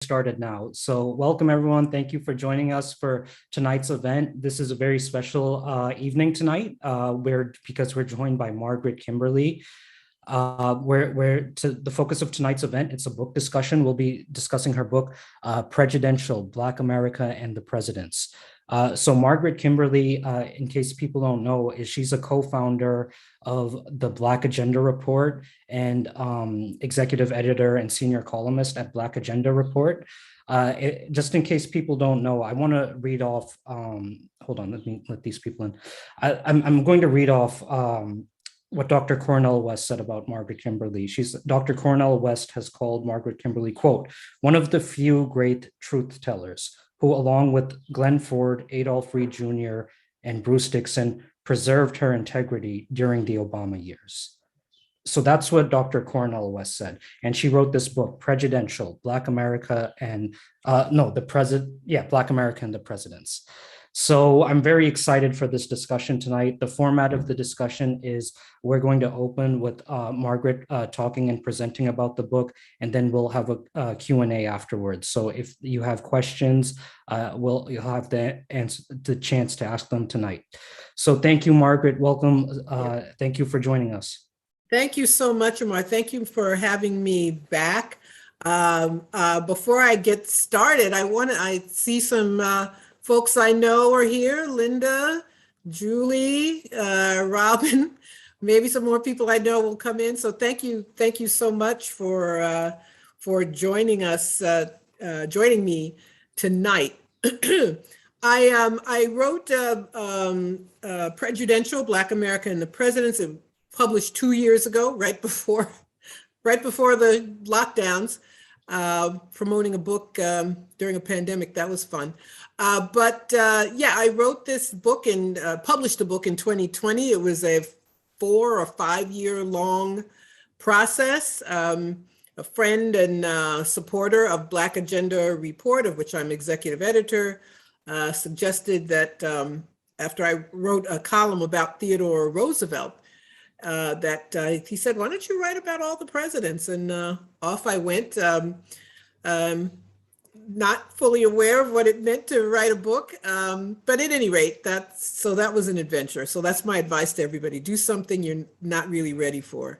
Started now. So welcome everyone. Thank you for joining us for tonight's event. This is a very special evening tonight because we're joined by Margaret Kimberley. The focus of tonight's event, it's a book discussion. We'll be discussing her book, Prejudential, Black America and the Presidents. So Margaret Kimberley, in case people don't know, she's a co-founder of the Black Agenda Report and executive editor and senior columnist at Black Agenda Report. Just in case people don't know, I want to read off, hold on, let me let these people in. I'm going to read off what Dr. Cornel West said about Margaret Kimberley. Dr. Cornel West has called Margaret Kimberley, quote, one of the few great truth tellers who, along with Glenn Ford, Adolph Reed Jr., and Bruce Dixon, preserved her integrity during the Obama years. So that's what Dr. Cornel West said. And she wrote this book, Prejudential, Black America and, Black America and the Presidents. So I'm very excited for this discussion tonight. The format of the discussion is we're going to open with Margaret talking and presenting about the book, and then we'll have a Q&A afterwards. So if you have questions, you'll have the chance to ask them tonight. So thank you, Margaret. Welcome. Thank you for joining us. Thank you so much, Amar. Thank you for having me back. Before I get started, I see some folks I know are here, Linda, Julie, Robin, maybe some more people I know will come in. So thank you so much for joining us, joining me tonight. I wrote Prejudential, Black America and the Presidents. It published 2 years ago, right before the lockdowns, promoting a book during a pandemic. That was fun. I wrote this book and published a book in 2020. It was a 4 or 5 year long process. A friend and supporter of Black Agenda Report, of which I'm executive editor, suggested that after I wrote a column about Theodore Roosevelt, he said, why don't you write about all the presidents? And off I went. Not fully aware of what it meant to write a book, but at any rate, that was an adventure. So that's my advice to everybody: do something you're not really ready for,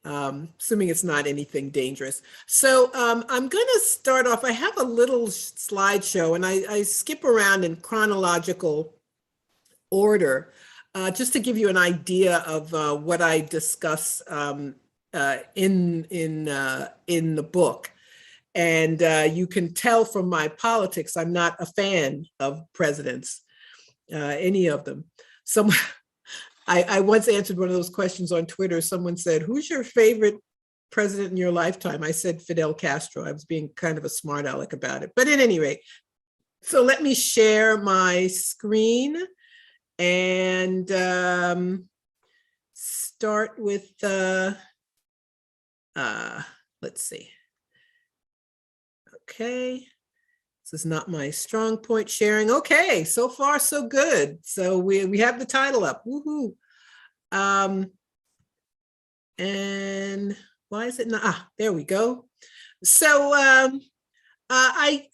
assuming it's not anything dangerous. So I'm going to start off. I have a little slideshow, and I skip around in chronological order, just to give you an idea of what I discuss in the book. And you can tell from my politics, I'm not a fan of presidents, any of them. I once answered one of those questions on Twitter. Someone said, who's your favorite president in your lifetime? I said Fidel Castro. I was being kind of a smart aleck about it. But at any rate, so let me share my screen and start with, let's see. Okay, this is not my strong point sharing. Okay, so far so good. So we have the title up. Woohoo! And why is it not? There we go. So I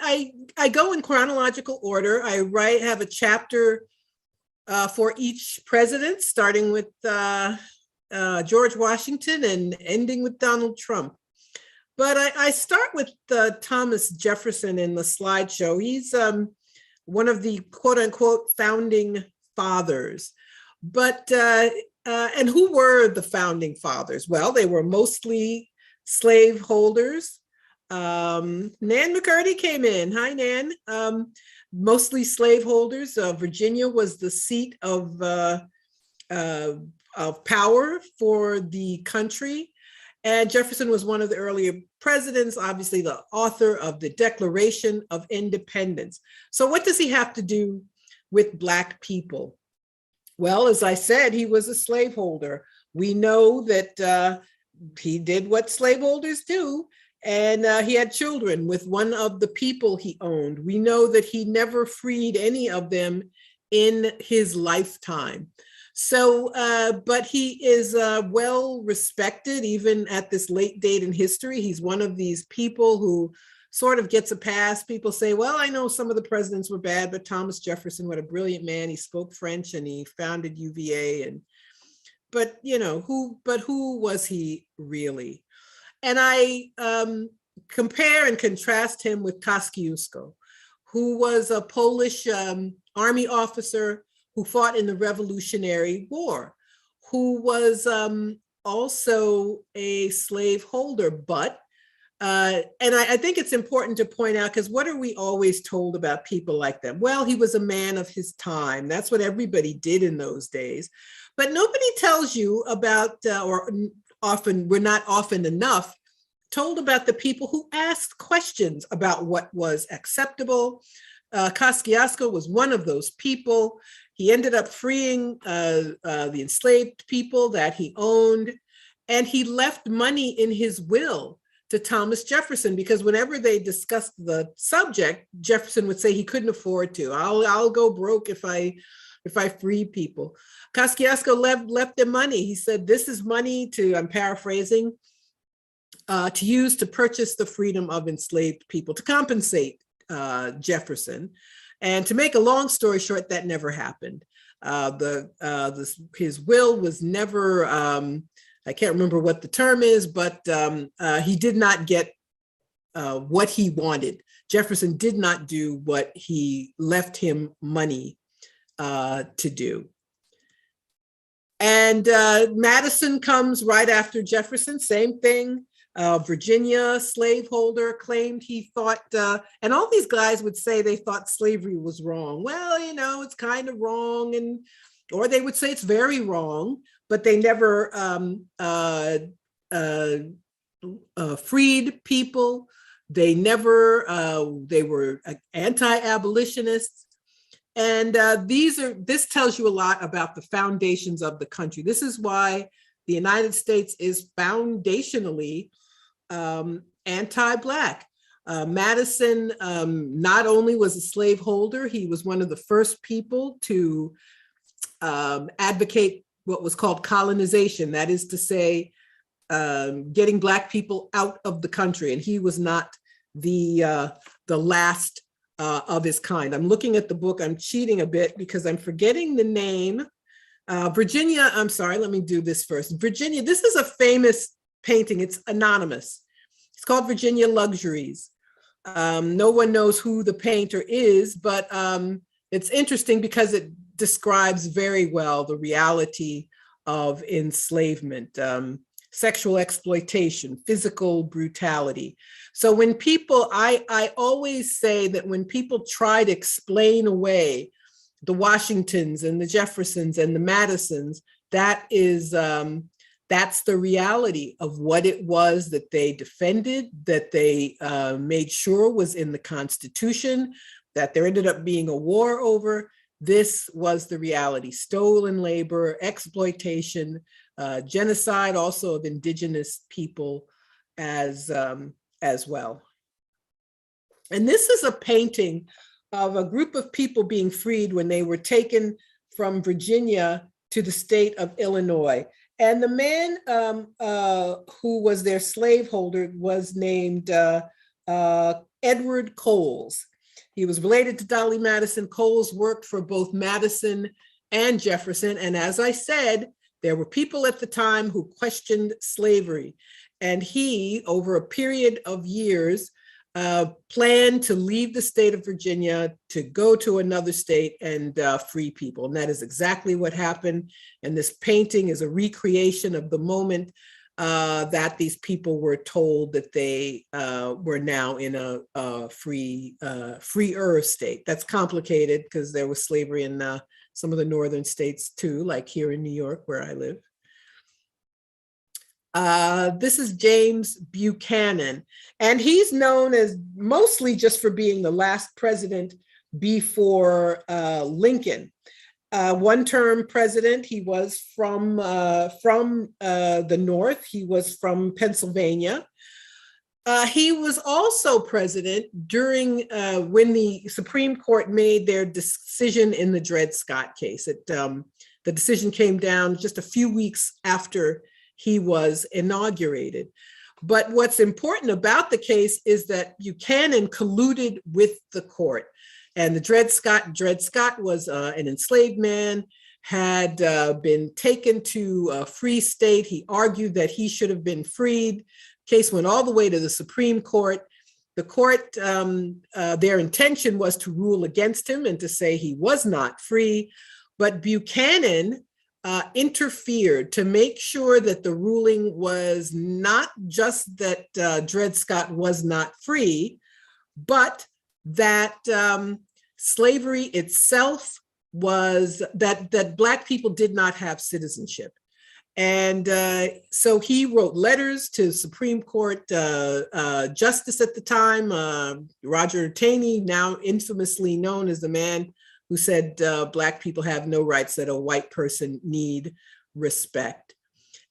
go in chronological order. I have a chapter for each president, starting with George Washington and ending with Donald Trump. But I start with Thomas Jefferson in the slideshow. He's one of the quote unquote founding fathers. But, and who were the founding fathers? Well, they were mostly slaveholders. Nan McCurdy came in. Hi, Nan. Mostly slaveholders. Virginia was the seat of power for the country. And Jefferson was one of the earlier presidents, obviously the author of the Declaration of Independence. So what does he have to do with Black people? Well, as I said, he was a slaveholder. We know that he did what slaveholders do, and he had children with one of the people he owned. We know that he never freed any of them in his lifetime. So, but he is well respected even at this late date in history. He's one of these people who sort of gets a pass. People say, well, I know some of the presidents were bad, but Thomas Jefferson, what a brilliant man. He spoke French and he founded UVA. But who was he really? And I compare and contrast him with Kosciusko, who was a Polish army officer who fought in the Revolutionary War, who was also a slaveholder. But, and I think it's important to point out, because what are we always told about people like that? Well, he was a man of his time. That's what everybody did in those days. But nobody tells you about, we're not often enough told about the people who asked questions about what was acceptable. Kosciusko was one of those people. He ended up freeing the enslaved people that he owned, and he left money in his will to Thomas Jefferson, because whenever they discussed the subject, Jefferson would say he couldn't afford to. I'll go broke if I free people. Kosciusko left them money. He said, this is money to, I'm paraphrasing, to use to purchase the freedom of enslaved people, to compensate Jefferson. And to make a long story short, that never happened. His will was never, I can't remember what the term is, but he did not get what he wanted. Jefferson did not do what he left him money to do. And Madison comes right after Jefferson, same thing. Virginia slaveholder claimed he thought, and all these guys would say they thought slavery was wrong. Well, it's kind of wrong, or they would say it's very wrong, but they never freed people. They were anti-abolitionists. And this tells you a lot about the foundations of the country. This is why the United States is foundationally anti-Black. Madison not only was a slaveholder, he was one of the first people to advocate what was called colonization. That is to say, getting Black people out of the country. And he was not the last of his kind. I'm looking at the book. I'm cheating a bit because I'm forgetting the name. Virginia, I'm sorry, let me do this first. Virginia, this is a famous painting. It's anonymous. It's called Virginia Luxuries. No one knows who the painter is, but it's interesting because it describes very well the reality of enslavement, sexual exploitation, physical brutality. So when people, I always say that when people try to explain away the Washingtons and the Jeffersons and the Madisons, that's the reality of what it was that they defended, that they made sure was in the Constitution, that there ended up being a war over. This was the reality: stolen labor, exploitation, genocide also of indigenous people as well. And this is a painting of a group of people being freed when they were taken from Virginia to the state of Illinois. And the man who was their slaveholder was named Edward Coles. He was related to Dolly Madison. Coles worked for both Madison and Jefferson. And as I said, there were people at the time who questioned slavery. And he, over a period of years, planned to leave the state of Virginia to go to another state and free people. And that is exactly what happened. And this painting is a recreation of the moment that these people were told that they were now in a freer state. That's complicated because there was slavery in some of the northern states too, like here in New York, where I live. This is James Buchanan, and he's known as mostly just for being the last president before Lincoln. One-term president. He was from the North. He was from Pennsylvania. He was also president during when the Supreme Court made their decision in the Dred Scott case. The decision came down just a few weeks after he was inaugurated. But what's important about the case is that Buchanan colluded with the court. And the Dred Scott was an enslaved man, had been taken to a free state. He argued that he should have been freed. Case went all the way to the Supreme Court. The court, their intention was to rule against him and to say he was not free. But Buchanan interfered to make sure that the ruling was not just that Dred Scott was not free, but that slavery itself was that Black people did not have citizenship. And so he wrote letters to Supreme Court Justice at the time, Roger Taney, now infamously known as the man who said Black people have no rights, that a white person need respect.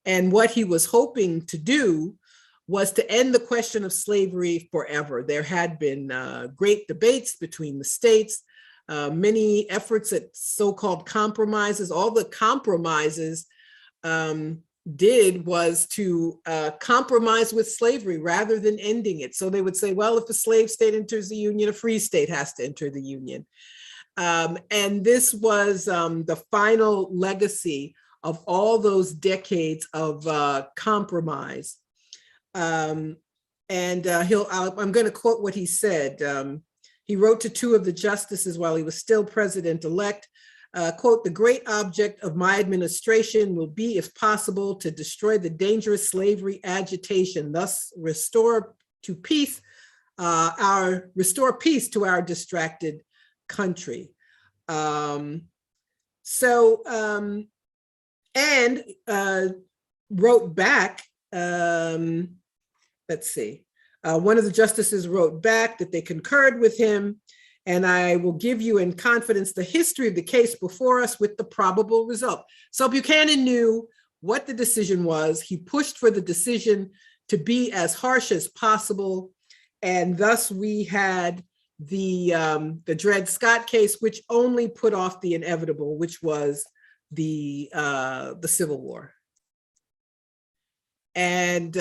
And what he was hoping to do was to end the question of slavery forever. There had been great debates between the states, many efforts at so-called compromises. All the compromises did was to compromise with slavery rather than ending it. So they would say, well, if a slave state enters the Union, a free state has to enter the Union. And this was the final legacy of all those decades of compromise. I'm going to quote what he said. He wrote to two of the justices while he was still president-elect, quote, "The great object of my administration will be, if possible, to destroy the dangerous slavery agitation, thus restore peace to our distracted country." Wrote back, let's see, one of the justices wrote back that they concurred with him, and I will give you in confidence the history of the case before us with the probable result. So Buchanan knew what the decision was. He pushed for the decision to be as harsh as possible. And thus we had the Dred Scott case, which only put off the inevitable, which was the Civil War. And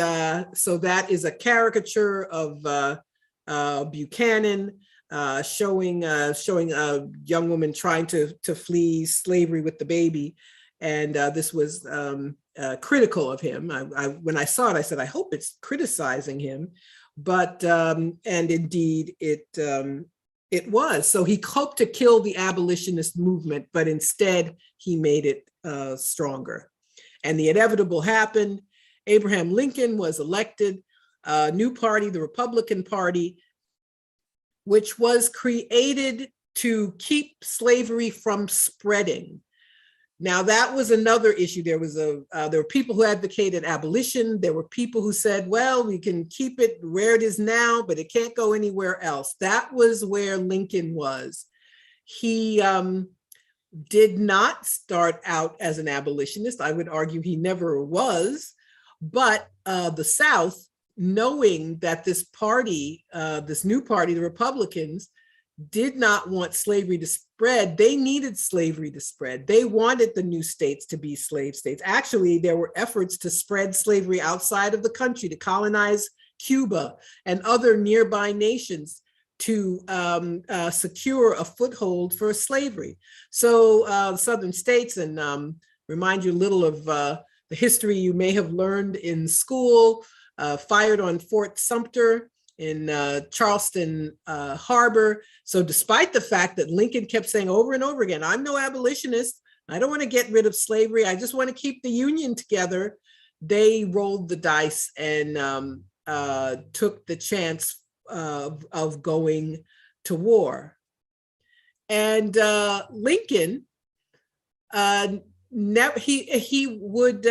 so that is a caricature of Buchanan showing a young woman trying to flee slavery with the baby. And this was critical of him. When I saw it, I said, I hope it's criticizing him. But, and indeed it was. So he hoped to kill the abolitionist movement, but instead he made it stronger. And the inevitable happened. Abraham Lincoln was elected, a new party, the Republican Party, which was created to keep slavery from spreading. Now that was another issue. There were people who advocated abolition. There were people who said, well, we can keep it where it is now, but it can't go anywhere else. That was where Lincoln was. He did not start out as an abolitionist. I would argue he never was, but the South, knowing that this party, this new party, the Republicans, did not want slavery to spread. They needed slavery to spread. They wanted the new states to be slave states. Actually, there were efforts to spread slavery outside of the country, to colonize Cuba and other nearby nations to secure a foothold for slavery. So Southern states, and remind you a little of the history you may have learned in school, fired on Fort Sumter in Charleston Harbor. So despite the fact that Lincoln kept saying over and over again, I'm no abolitionist, I don't want to get rid of slavery, I just want to keep the Union together, they rolled the dice and took the chance of going to war. And Lincoln, he would,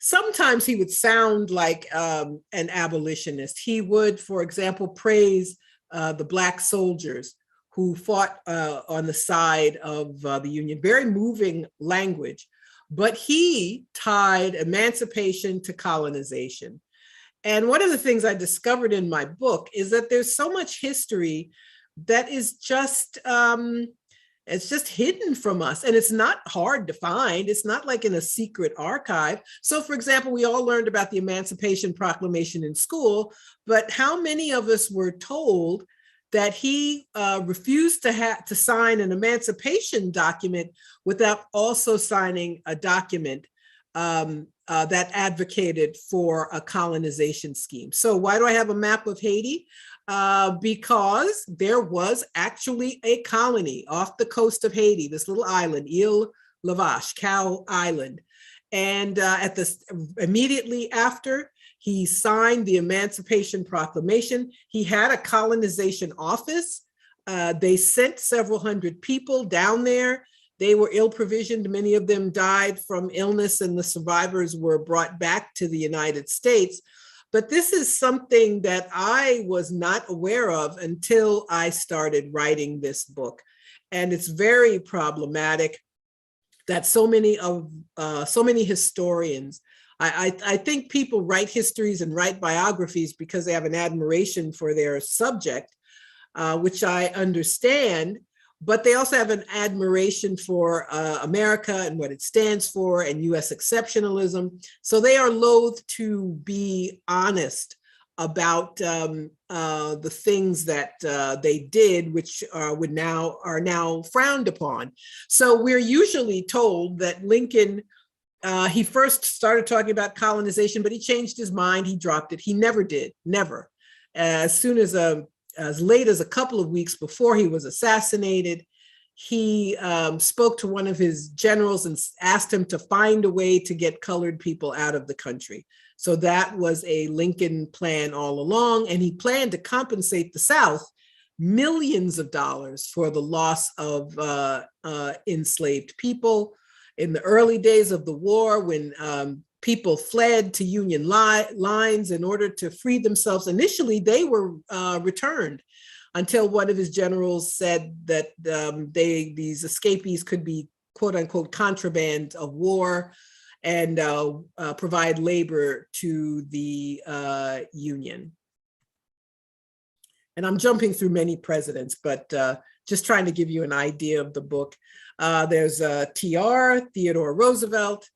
sometimes he would sound like an abolitionist. He would, for example, praise the Black soldiers who fought on the side of the Union. Very moving language. But he tied emancipation to colonization. And one of the things I discovered in my book is that there's so much history that is just It's just hidden from us, and it's not hard to find. It's not like in a secret archive. So, for example, we all learned about the Emancipation Proclamation in school, but how many of us were told that he refused to sign an emancipation document without also signing a document that advocated for a colonization scheme? So why do I have a map of Haiti? Because there was actually a colony off the coast of Haiti, this little island, Ile La Vache, Cow Island. And immediately after he signed the Emancipation Proclamation, he had a colonization office. They sent several hundred people down there. They were ill-provisioned. Many of them died from illness, and the survivors were brought back to the United States. But this is something that I was not aware of until I started writing this book. And it's very problematic that so many historians, I think people write histories and write biographies because they have an admiration for their subject, which I understand, but they also have an admiration for America and what it stands for and US exceptionalism. So they are loath to be honest about the things that they did, which are now frowned upon. So we're usually told that Lincoln, he first started talking about colonization, but he changed his mind, he dropped it. He never did, never. As late as a couple of weeks before he was assassinated, he spoke to one of his generals and asked him to find a way to get colored people out of the country. So that was a Lincoln plan all along, and he planned to compensate the South millions of dollars for the loss of enslaved people. In the early days of the war, when people fled to Union lines in order to free themselves, initially they were returned until one of his generals said that these escapees could be quote unquote contraband of war and provide labor to the Union. And I'm jumping through many presidents, but just trying to give you an idea of the book. There's TR, Theodore Roosevelt,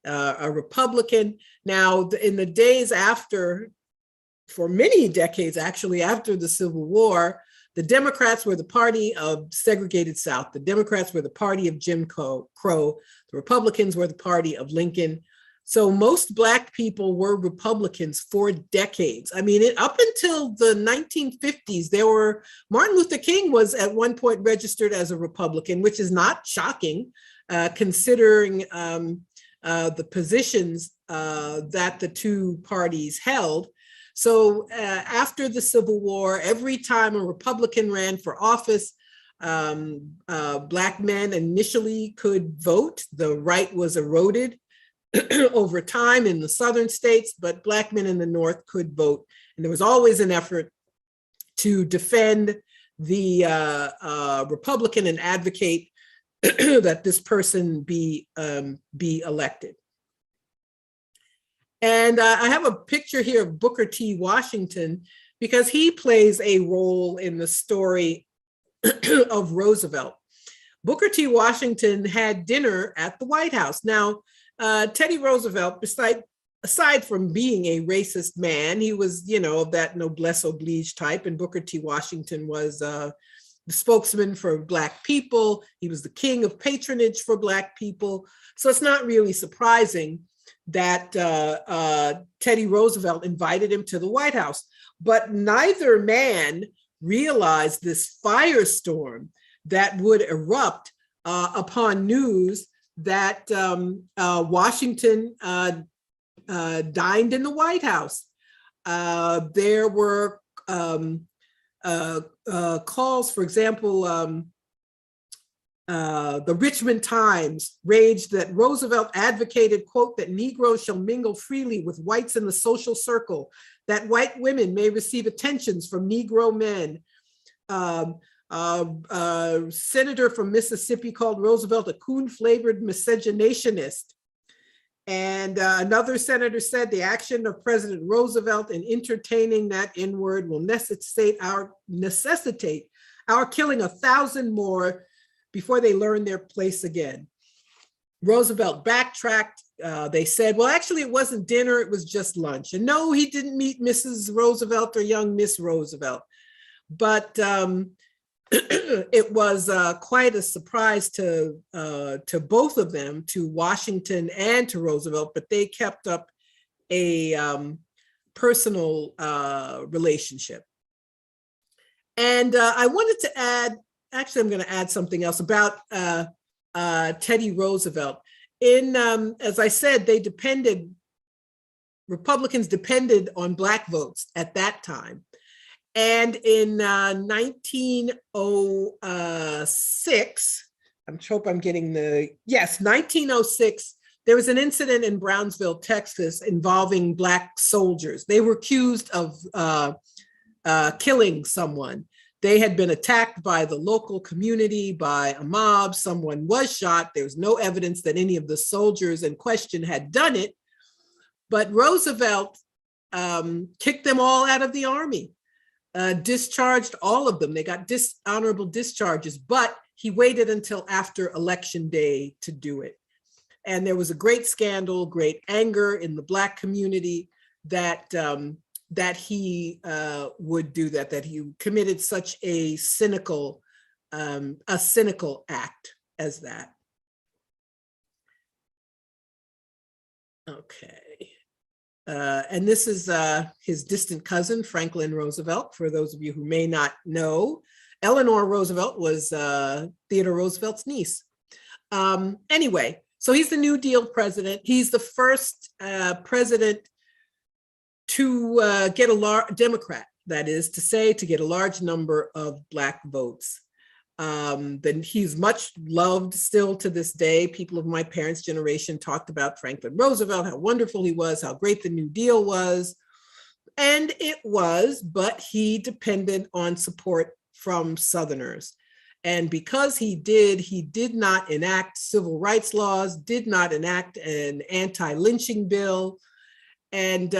a Republican. Now, in the days after, for many decades actually, after the Civil War, the Democrats were the party of segregated South. The Democrats were the party of Jim Crow. The Republicans were the party of Lincoln. So most Black people were Republicans for decades. I mean, up until the 1950s, Martin Luther King was at one point registered as a Republican, which is not shocking, considering the positions that the two parties held. So after the Civil War, every time a Republican ran for office, Black men initially could vote. The right was eroded over time in the southern states, but Black men in the North could vote. And there was always an effort to defend the Republican and advocate that this person be elected. And I have a picture here of Booker T. Washington because he plays a role in the story of Roosevelt. Booker T. Washington had dinner at the White House. Now, Teddy Roosevelt, aside from being a racist man, he was, of that noblesse oblige type, and Booker T. Washington was the spokesman for Black people. He was the king of patronage for Black people. So it's not really surprising that Teddy Roosevelt invited him to the White House. But neither man realized this firestorm that would erupt upon news that Washington dined in the White House. There were calls, for example, the Richmond Times raged that Roosevelt advocated, quote, that Negroes shall mingle freely with whites in the social circle, that white women may receive attentions from Negro men. Senator from Mississippi called Roosevelt a coon-flavored miscegenationist. And another senator said the action of President Roosevelt in entertaining that N-word will necessitate our killing 1,000 more before they learned their place again. Roosevelt backtracked. They said, well, actually, it wasn't dinner, it was just lunch. And no, he didn't meet Mrs. Roosevelt or young Miss Roosevelt. But it was quite a surprise to both of them, to Washington and to Roosevelt, but they kept up a personal relationship. And I wanted to add, actually, I'm going to add something else about Teddy Roosevelt. As I said, Republicans depended on Black votes at that time. And in 1906, I hope I'm getting 1906, there was an incident in Brownsville, Texas, involving Black soldiers. They were accused of killing someone. They had been attacked by the local community, by a mob. Someone was shot. There was no evidence that any of the soldiers in question had done it. But Roosevelt kicked them all out of the army, discharged all of them. They got dishonorable discharges, but he waited until after Election Day to do it. And there was a great scandal, great anger in the Black community that he would do that he committed such a cynical act as that. Okay. And this is his distant cousin, Franklin Roosevelt. For those of you who may not know, Eleanor Roosevelt was Theodore Roosevelt's niece. Anyway, so he's the New Deal president. He's the first president to get a large Democrat, that is to say, to get a large number of Black votes. Then he's much loved still to this day. People of my parents' generation talked about Franklin Roosevelt, how wonderful he was, how great the New Deal was. And it was, but he depended on support from Southerners. And because he did not enact civil rights laws, did not enact an anti-lynching bill. And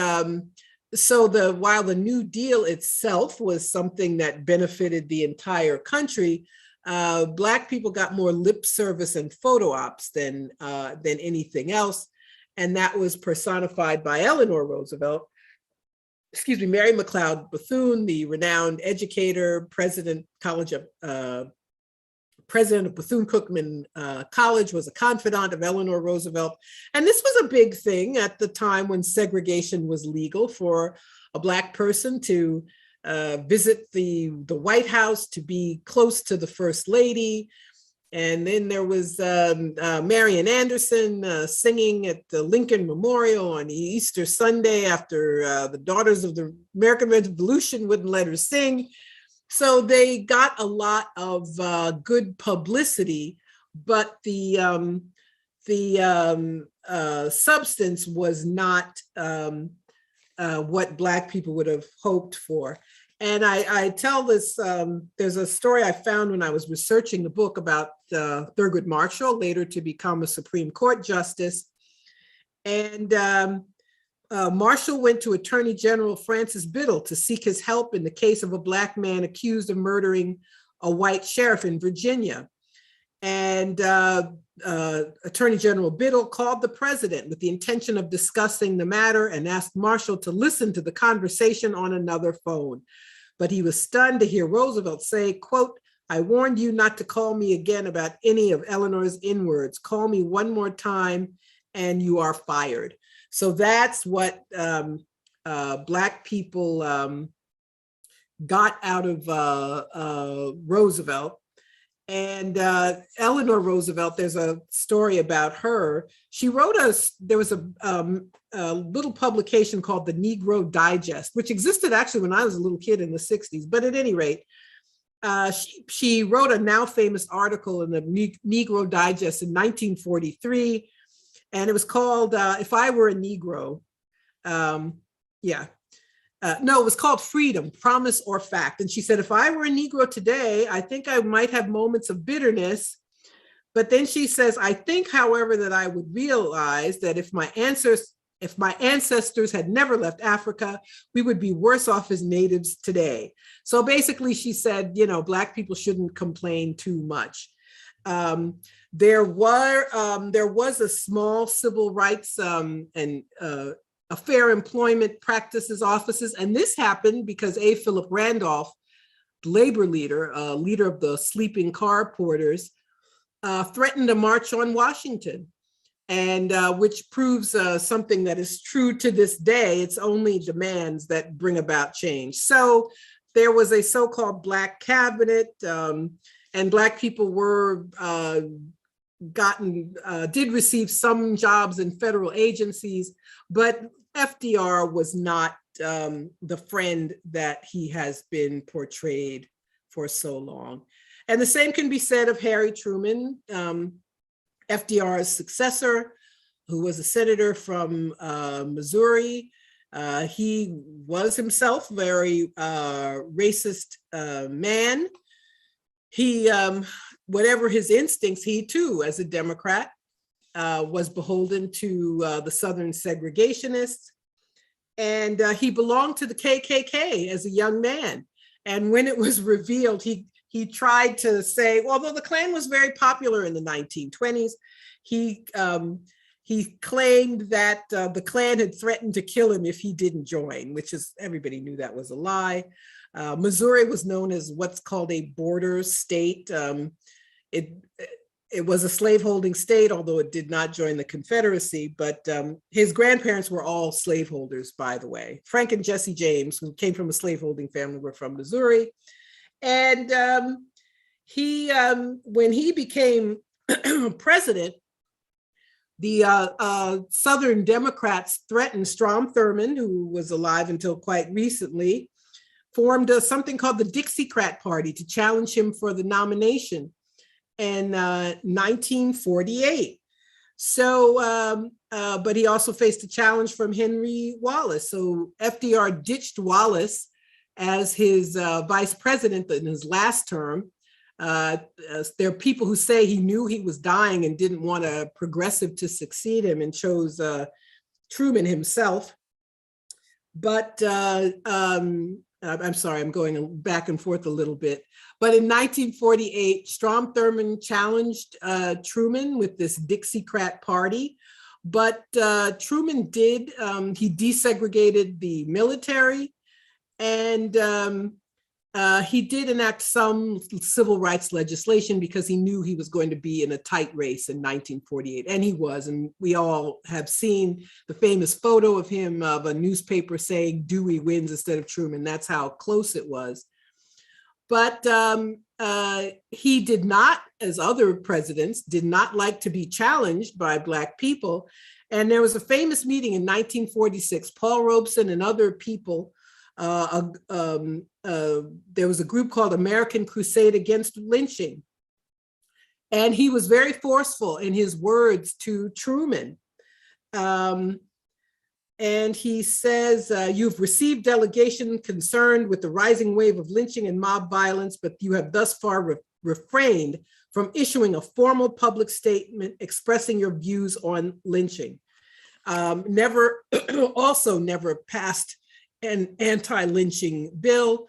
so while the New Deal itself was something that benefited the entire country, Black people got more lip service and photo ops than anything else. And that was personified by Eleanor Roosevelt, Mary McLeod Bethune, the renowned educator, president of Bethune-Cookman College, was a confidant of Eleanor Roosevelt. And this was a big thing at the time when segregation was legal for a Black person to visit the White House, to be close to the First Lady. And then there was Marian Anderson singing at the Lincoln Memorial on Easter Sunday after the Daughters of the American Revolution wouldn't let her sing. So they got a lot of good publicity, but the substance was not what Black people would have hoped for. And I tell this, there's a story I found when I was researching the book about Thurgood Marshall, later to become a Supreme Court justice. And Marshall went to Attorney General Francis Biddle to seek his help in the case of a Black man accused of murdering a white sheriff in Virginia. And Attorney General Biddle called the president with the intention of discussing the matter and asked Marshall to listen to the conversation on another phone. But he was stunned to hear Roosevelt say, quote, "I warned you not to call me again about any of Eleanor's inwards. Call me one more time and you are fired." So that's what Black people got out of Roosevelt. And Eleanor Roosevelt, there's a story about her. She wrote there was a little publication called the Negro Digest, which existed actually when I was a little kid in the 60s. But at any rate, she wrote a now famous article in the Negro Digest in 1943. And it was called If I Were a Negro. No, it was called Freedom, Promise or Fact. And she said, if I were a Negro today, I think I might have moments of bitterness. But then she says, I think, however, that I would realize that if my ancestors had never left Africa, we would be worse off as natives today. So basically she said, Black people shouldn't complain too much. There was a small civil rights and a fair employment practices offices, and this happened because A. Philip Randolph, labor leader, leader of the sleeping car porters, threatened a march on Washington, and which proves something that is true to this day. It's only demands that bring about change. So there was a so-called Black cabinet, and Black people were did receive some jobs in federal agencies, but FDR was not the friend that he has been portrayed for so long. And the same can be said of Harry Truman, FDR's successor, who was a senator from Missouri. He was himself a very racist man. He, whatever his instincts, he too, as a Democrat, was beholden to the Southern segregationists. And he belonged to the KKK as a young man. And when it was revealed, he tried to say, although the Klan was very popular in the 1920s, he claimed that the Klan had threatened to kill him if he didn't join, which is, everybody knew that was a lie. Missouri was known as what's called a border state. It was a slaveholding state, although it did not join the Confederacy, but his grandparents were all slaveholders, by the way. Frank and Jesse James, who came from a slaveholding family, were from Missouri. And when he became president, the Southern Democrats threatened Strom Thurmond, who was alive until quite recently, formed something called the Dixiecrat Party to challenge him for the nomination in 1948. So, but he also faced a challenge from Henry Wallace. So FDR ditched Wallace as his vice president in his last term. There are people who say he knew he was dying and didn't want a progressive to succeed him and chose Truman himself. But I'm sorry, I'm going back and forth a little bit. But in 1948, Strom Thurmond challenged Truman with this Dixiecrat Party. But Truman did, he desegregated the military, and he did enact some civil rights legislation because he knew he was going to be in a tight race in 1948, and he was. And we all have seen the famous photo of him of a newspaper saying Dewey wins instead of Truman. That's how close it was. But he did not, as other presidents, did not like to be challenged by Black people. And there was a famous meeting in 1946, Paul Robeson and other people, there was a group called American Crusade Against Lynching. And he was very forceful in his words to Truman. And he says, you've received delegation concerned with the rising wave of lynching and mob violence, but you have thus far refrained from issuing a formal public statement expressing your views on lynching. Also never passed an anti-lynching bill.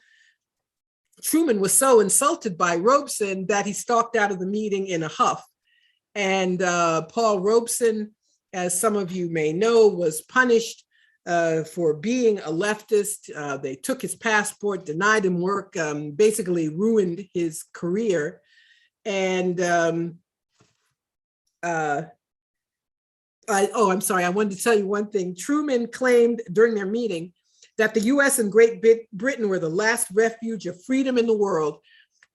Truman was so insulted by Robeson that he stalked out of the meeting in a huff. And Paul Robeson, as some of you may know, was punished for being a leftist. They took his passport, denied him work, basically ruined his career. And I'm sorry, I wanted to tell you one thing. Truman claimed during their meeting that the US and Great Britain were the last refuge of freedom in the world.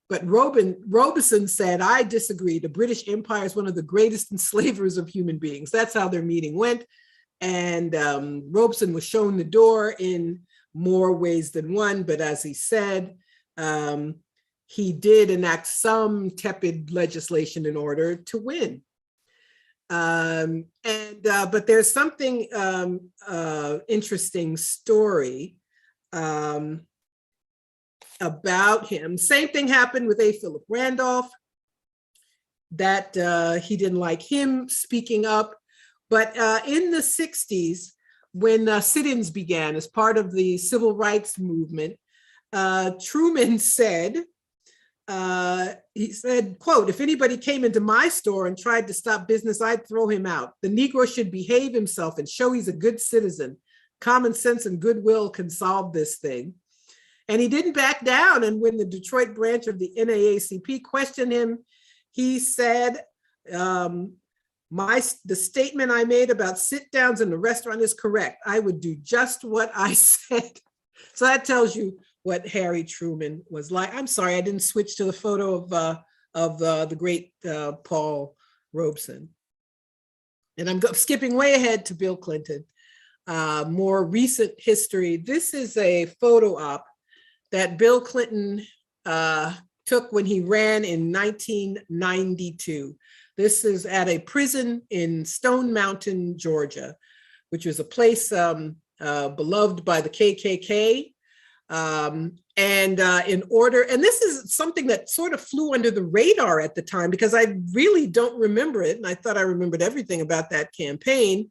But Robeson said, I disagree. The British Empire is one of the greatest enslavers of human beings. That's how their meeting went. And Robeson was shown the door in more ways than one. But as he said, he did enact some tepid legislation in order to win. But there's something interesting story about him. Same thing happened with A. Philip Randolph, that he didn't like him speaking up. But in the 60s, when sit-ins began as part of the civil rights movement, Truman said he said, quote, "If anybody came into my store and tried to stop business, I'd throw him out. The Negro should behave himself and show he's a good citizen. Common sense and goodwill can solve this thing." And he didn't back down. And when the Detroit branch of the NAACP questioned him, he said, the statement I made about sit downs in the restaurant is correct. I would do just what I said. So that tells you what Harry Truman was like. I'm sorry, I didn't switch to the photo of the great Paul Robeson. And I'm skipping way ahead to Bill Clinton. More recent history. This is a photo op that Bill Clinton took when he ran in 1992. This is at a prison in Stone Mountain, Georgia, which was a place beloved by the KKK. And this is something that sort of flew under the radar at the time because I really don't remember it. And I thought I remembered everything about that campaign.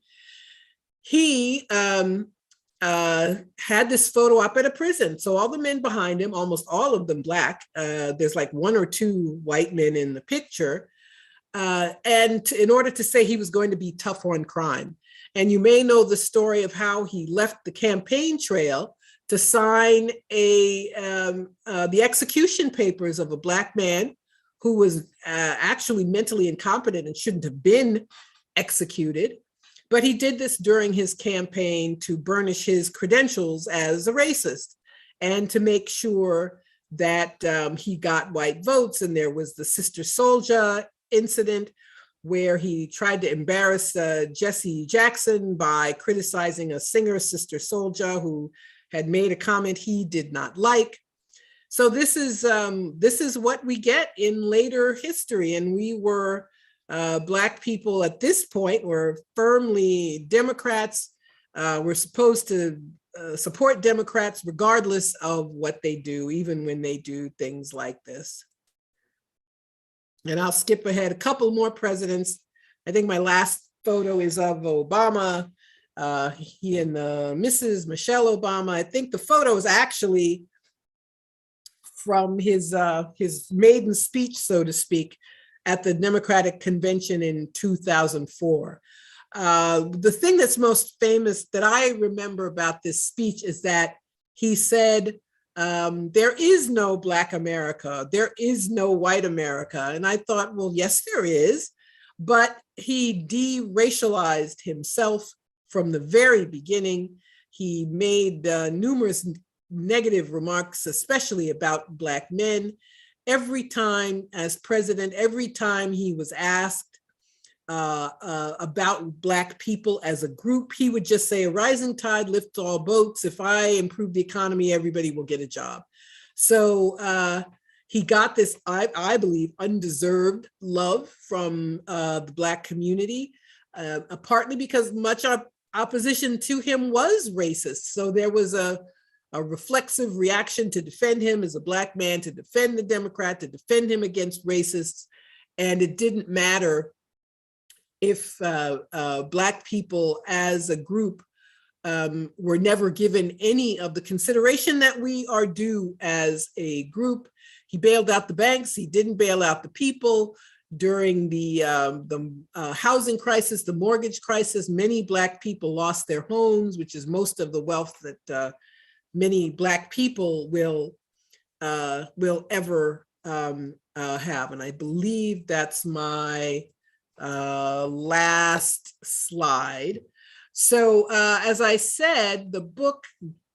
He had this photo op at a prison. So all the men behind him, almost all of them Black, there's like one or two white men in the picture. And in order to say he was going to be tough on crime. And you may know the story of how he left the campaign trail to sign the execution papers of a Black man who was actually mentally incompetent and shouldn't have been executed. But he did this during his campaign to burnish his credentials as a racist and to make sure that he got white votes. And there was the Sister Souljah incident where he tried to embarrass Jesse Jackson by criticizing a singer, Sister Souljah, who had made a comment he did not like. So this is what we get in later history. And we were Black people at this point were firmly Democrats. We're supposed to support Democrats regardless of what they do, even when they do things like this. And I'll skip ahead a couple more presidents. I think my last photo is of Obama. He and Mrs. Michelle Obama. I think the photo is actually from his maiden speech, so to speak, at the Democratic Convention in 2004. The thing that's most famous that I remember about this speech is that he said, there is no Black America, there is no white America. And I thought, well, yes, there is, but he de-racialized himself from the very beginning. He made numerous negative remarks, especially about Black men. Every time as president, every time he was asked about Black people as a group, he would just say, a rising tide lifts all boats. If I improve the economy, everybody will get a job. So he got this, I believe, undeserved love from the Black community, partly because much opposition to him was racist. So there was a reflexive reaction to defend him as a Black man, to defend the Democrat, to defend him against racists. And it didn't matter if Black people as a group were never given any of the consideration that we are due as a group. He bailed out the banks. He didn't bail out the people. During the housing crisis, the mortgage crisis, many Black people lost their homes, which is most of the wealth that many Black people will ever have. And I believe that's my last slide. So as I said, the book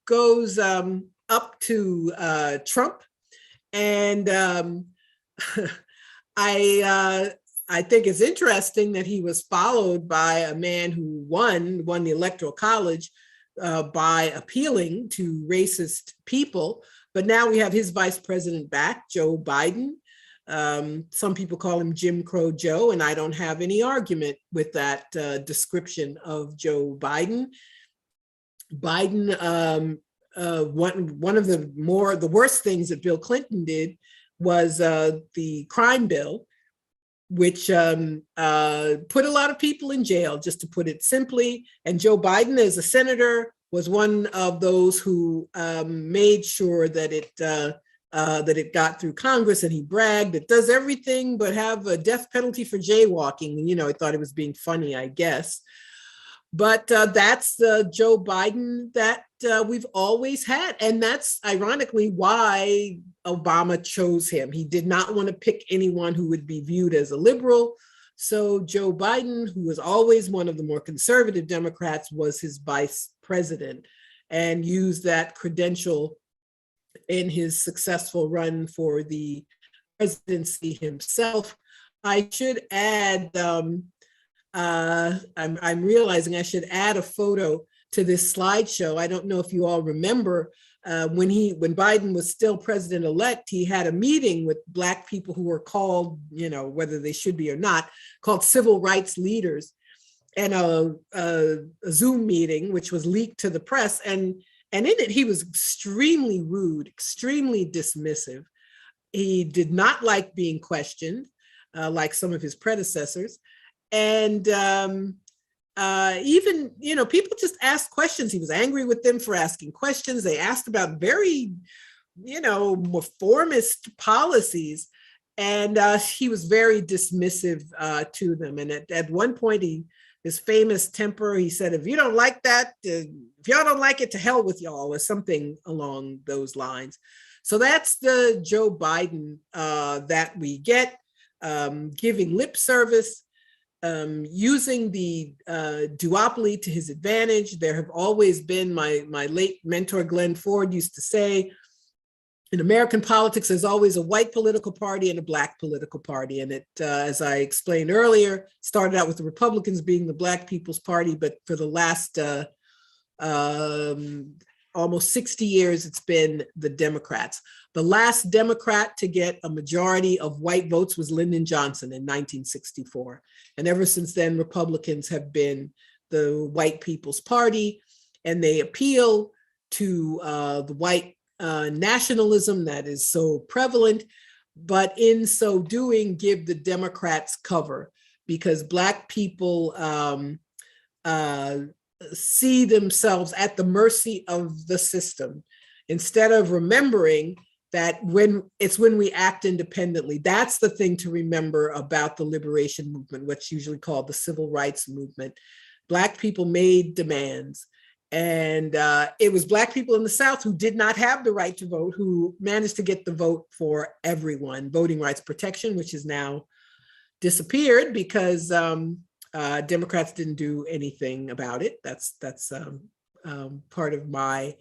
goes up to Trump, and I think it's interesting that he was followed by a man who won the Electoral College by appealing to racist people. But now we have his vice president back, Joe Biden. Some people call him Jim Crow Joe, and I don't have any argument with that description of Joe Biden. Biden, one of the worst things that Bill Clinton did was the crime bill, which put a lot of people in jail, just to put it simply. And Joe Biden, as a senator, was one of those who made sure that it that it got through Congress, and he bragged it does everything but have a death penalty for jaywalking. You know, I thought it was being funny, I guess. But that's the Joe Biden that we've always had. And that's ironically why Obama chose him. He did not want to pick anyone who would be viewed as a liberal. So Joe Biden, who was always one of the more conservative Democrats, was his vice president and used that credential in his successful run for the presidency himself. I should add, I'm realizing I should add a photo to this slideshow. I don't know if you all remember when Biden was still president-elect, he had a meeting with Black people who were called, you know, whether they should be or not, called civil rights leaders, and a Zoom meeting, which was leaked to the press. And in it, he was extremely rude, extremely dismissive. He did not like being questioned, like some of his predecessors. And even, you know, people just asked questions. He was angry with them for asking questions. They asked about very, you know, reformist policies. And he was very dismissive to them. And at one point, his famous temper, he said, if you don't like that, if y'all don't like it, to hell with y'all, or something along those lines. So that's the Joe Biden that we get, giving lip service, using the duopoly to his advantage. There have always been, my late mentor Glenn Ford used to say, in American politics, there's always a white political party and a Black political party. And it, as I explained earlier, started out with the Republicans being the Black People's Party, but for the last almost 60 years, it's been the Democrats. The last Democrat to get a majority of white votes was Lyndon Johnson in 1964. And ever since then, Republicans have been the white people's party, and they appeal to the white nationalism that is so prevalent, but in so doing, give the Democrats cover, because Black people see themselves at the mercy of the system, instead of remembering that when we act independently. That's the thing to remember about the liberation movement, what's usually called the civil rights movement. Black people made demands. And it was Black people in the South who did not have the right to vote who managed to get the vote for everyone, voting rights protection, which has now disappeared because Democrats didn't do anything about it. That's part of my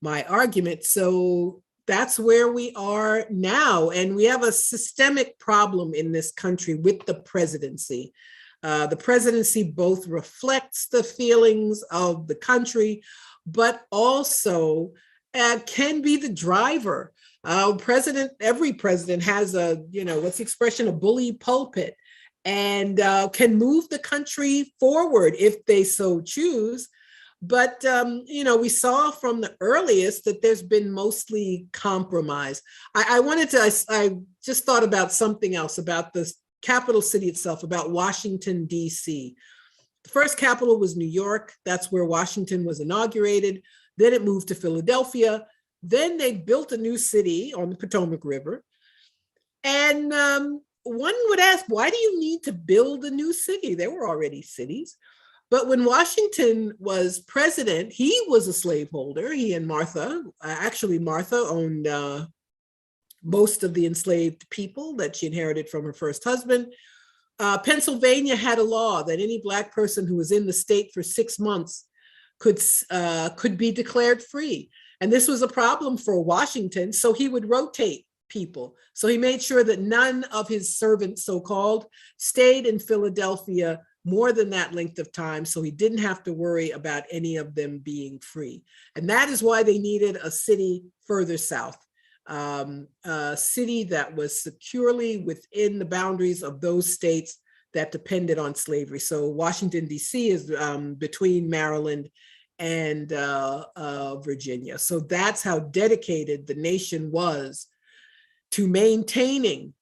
argument. So that's where we are now. And we have a systemic problem in this country with the presidency. The presidency both reflects the feelings of the country, but also can be the driver. Every president has a, you know, what's the expression, a bully pulpit, and can move the country forward if they so choose. But, you know, we saw from the earliest that there's been mostly compromise. I just thought about something else, about this capital city itself, about Washington, D.C. The first capital was New York. That's where Washington was inaugurated. Then it moved to Philadelphia. Then they built a new city on the Potomac River. And one would ask, why do you need to build a new city? There were already cities. But when Washington was president, he was a slaveholder. He and Martha, actually Martha owned most of the enslaved people that she inherited from her first husband. Pennsylvania had a law that any Black person who was in the state for 6 months could be declared free. And this was a problem for Washington, so he would rotate people. So he made sure that none of his servants, so-called, stayed in Philadelphia more than that length of time, so he didn't have to worry about any of them being free. And that is why they needed a city further south. A city that was securely within the boundaries of those states that depended on slavery. So Washington, D.C. is between Maryland and Virginia. So that's how dedicated the nation was to maintaining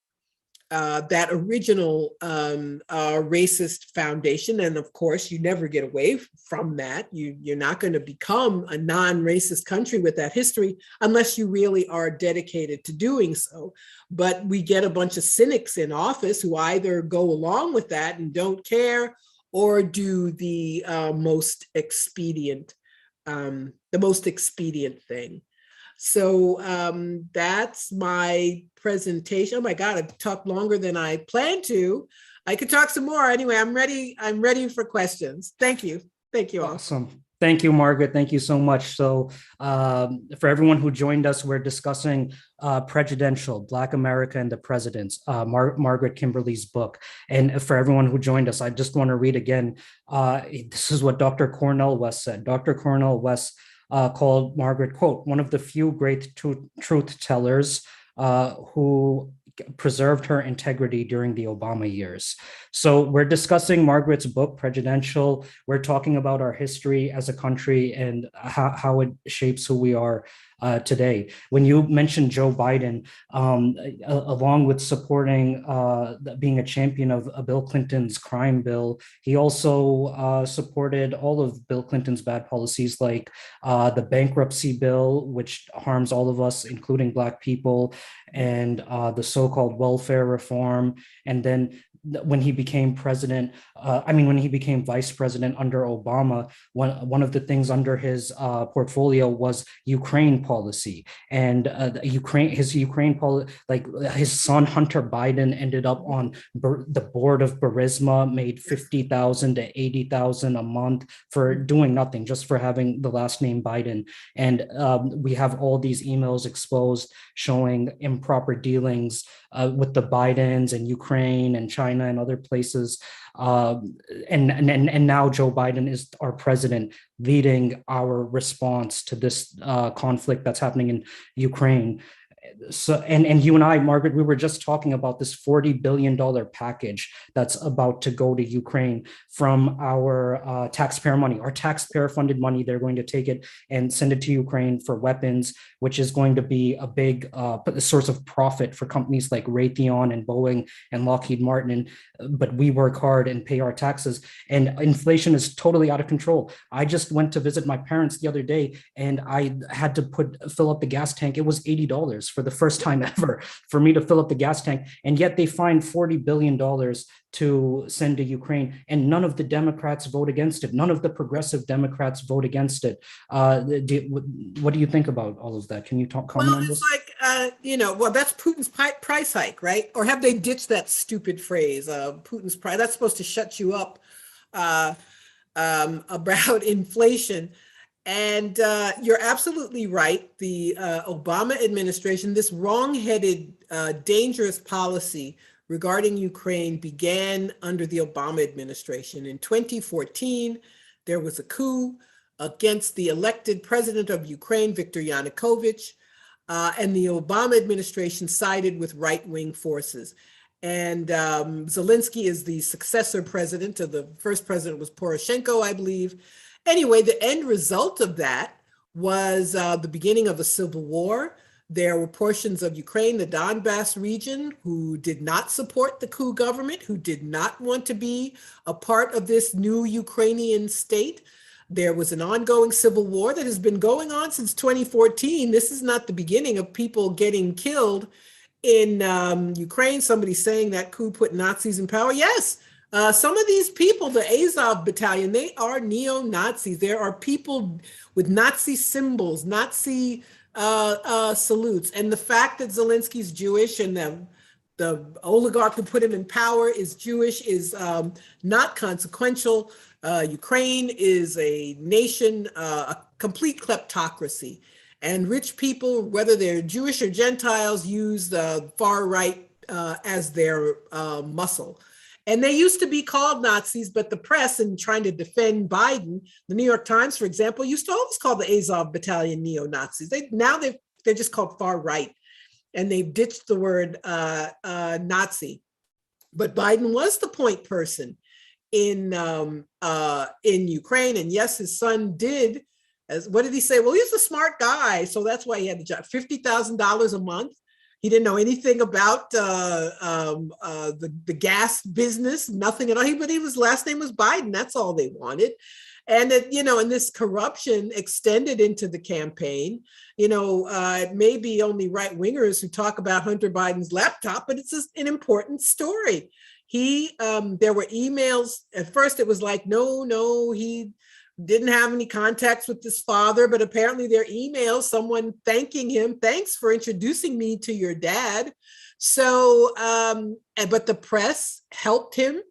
that original racist foundation. And of course, you never get away from that. You're not going to become a non-racist country with that history unless you really are dedicated to doing so. But we get a bunch of cynics in office who either go along with that and don't care, or do the most expedient thing. So that's my presentation. Oh my God, I've talked longer than I planned to. I could talk some more. Anyway, I'm ready for questions. Thank you. Thank you all. Awesome. Thank you, Margaret. Thank you so much. So for everyone who joined us, we're discussing Prejudential, Black America and the Presidents, Margaret Kimberley's book. And for everyone who joined us, I just want to read again. This is what Dr. Cornel West said. Dr. Cornel West called Margaret, quote, one of the few great truth tellers who preserved her integrity during the Obama years. So we're discussing Margaret's book, Prejudential. We're talking about our history as a country and how it shapes who we are today. When you mentioned Joe Biden, along with supporting being a champion of Bill Clinton's crime bill, he also supported all of Bill Clinton's bad policies, like the bankruptcy bill, which harms all of us, including Black people, and the so-called welfare reform. And then when he became president, when he became vice president under Obama, one of the things under his portfolio was Ukraine policy. And his Ukraine policy, like his son Hunter Biden ended up on the board of Burisma, made $50,000 to $80,000 a month for doing nothing, just for having the last name Biden. And we have all these emails exposed showing improper dealings with the Bidens and Ukraine and China and other places. And now Joe Biden is our president, leading our response to this conflict that's happening in Ukraine. So, and you and I, Margaret, we were just talking about this $40 billion package that's about to go to Ukraine from our taxpayer money, our taxpayer funded money. They're going to take it and send it to Ukraine for weapons, which is going to be a big source of profit for companies like Raytheon and Boeing and Lockheed Martin. But we work hard and pay our taxes, and inflation is totally out of control. I just went to visit my parents the other day, and I had to fill up the gas tank. It was $80 for the first time ever for me to fill up the gas tank. And yet they find $40 billion to send to Ukraine, and none of the Democrats vote against it. None of the progressive Democrats vote against it. What do you think about all of that? Can you comment on this? Well, that's Putin's price hike, right? Or have they ditched that stupid phrase, Putin's price? That's supposed to shut you up about inflation. And you're absolutely right. The Obama administration, this wrong-headed, dangerous policy regarding Ukraine began under the Obama administration. In 2014, there was a coup against the elected president of Ukraine, Viktor Yanukovych, and the Obama administration sided with right-wing forces. And Zelensky is the successor president of the first president was Poroshenko, I believe. Anyway, the end result of that was the beginning of a civil war. There were portions of Ukraine, the Donbass region, who did not support the coup government, who did not want to be a part of this new Ukrainian state. There was an ongoing civil war that has been going on since 2014. This is not the beginning of people getting killed in Ukraine. Somebody saying that coup put Nazis in power. Yes. Some of these people, the Azov battalion, they are neo-Nazis. There are people with Nazi symbols, Nazi salutes. And the fact that Zelensky's Jewish and the oligarch who put him in power is Jewish is not consequential. Ukraine is a nation, a complete kleptocracy. And rich people, whether they're Jewish or Gentiles, use the far right as their muscle. And they used to be called Nazis, but the press, in trying to defend Biden, the New York Times, for example, used to always call the Azov battalion neo-Nazis. They're just called far right, and they've ditched the word Nazi. But Biden was the point person in Ukraine, and yes, his son did. What did he say? Well, he's a smart guy, so that's why he had the job. $50,000 a month. He didn't know anything about the gas business, nothing at all. But his last name was Biden. That's all they wanted. And and this corruption extended into the campaign. It may be only right wingers who talk about Hunter Biden's laptop, but it's an important story. There were emails. At first, it was like, no, he didn't have any contacts with his father, but apparently there are emails, someone thanking him, thanks for introducing me to your dad. So, but the press helped him.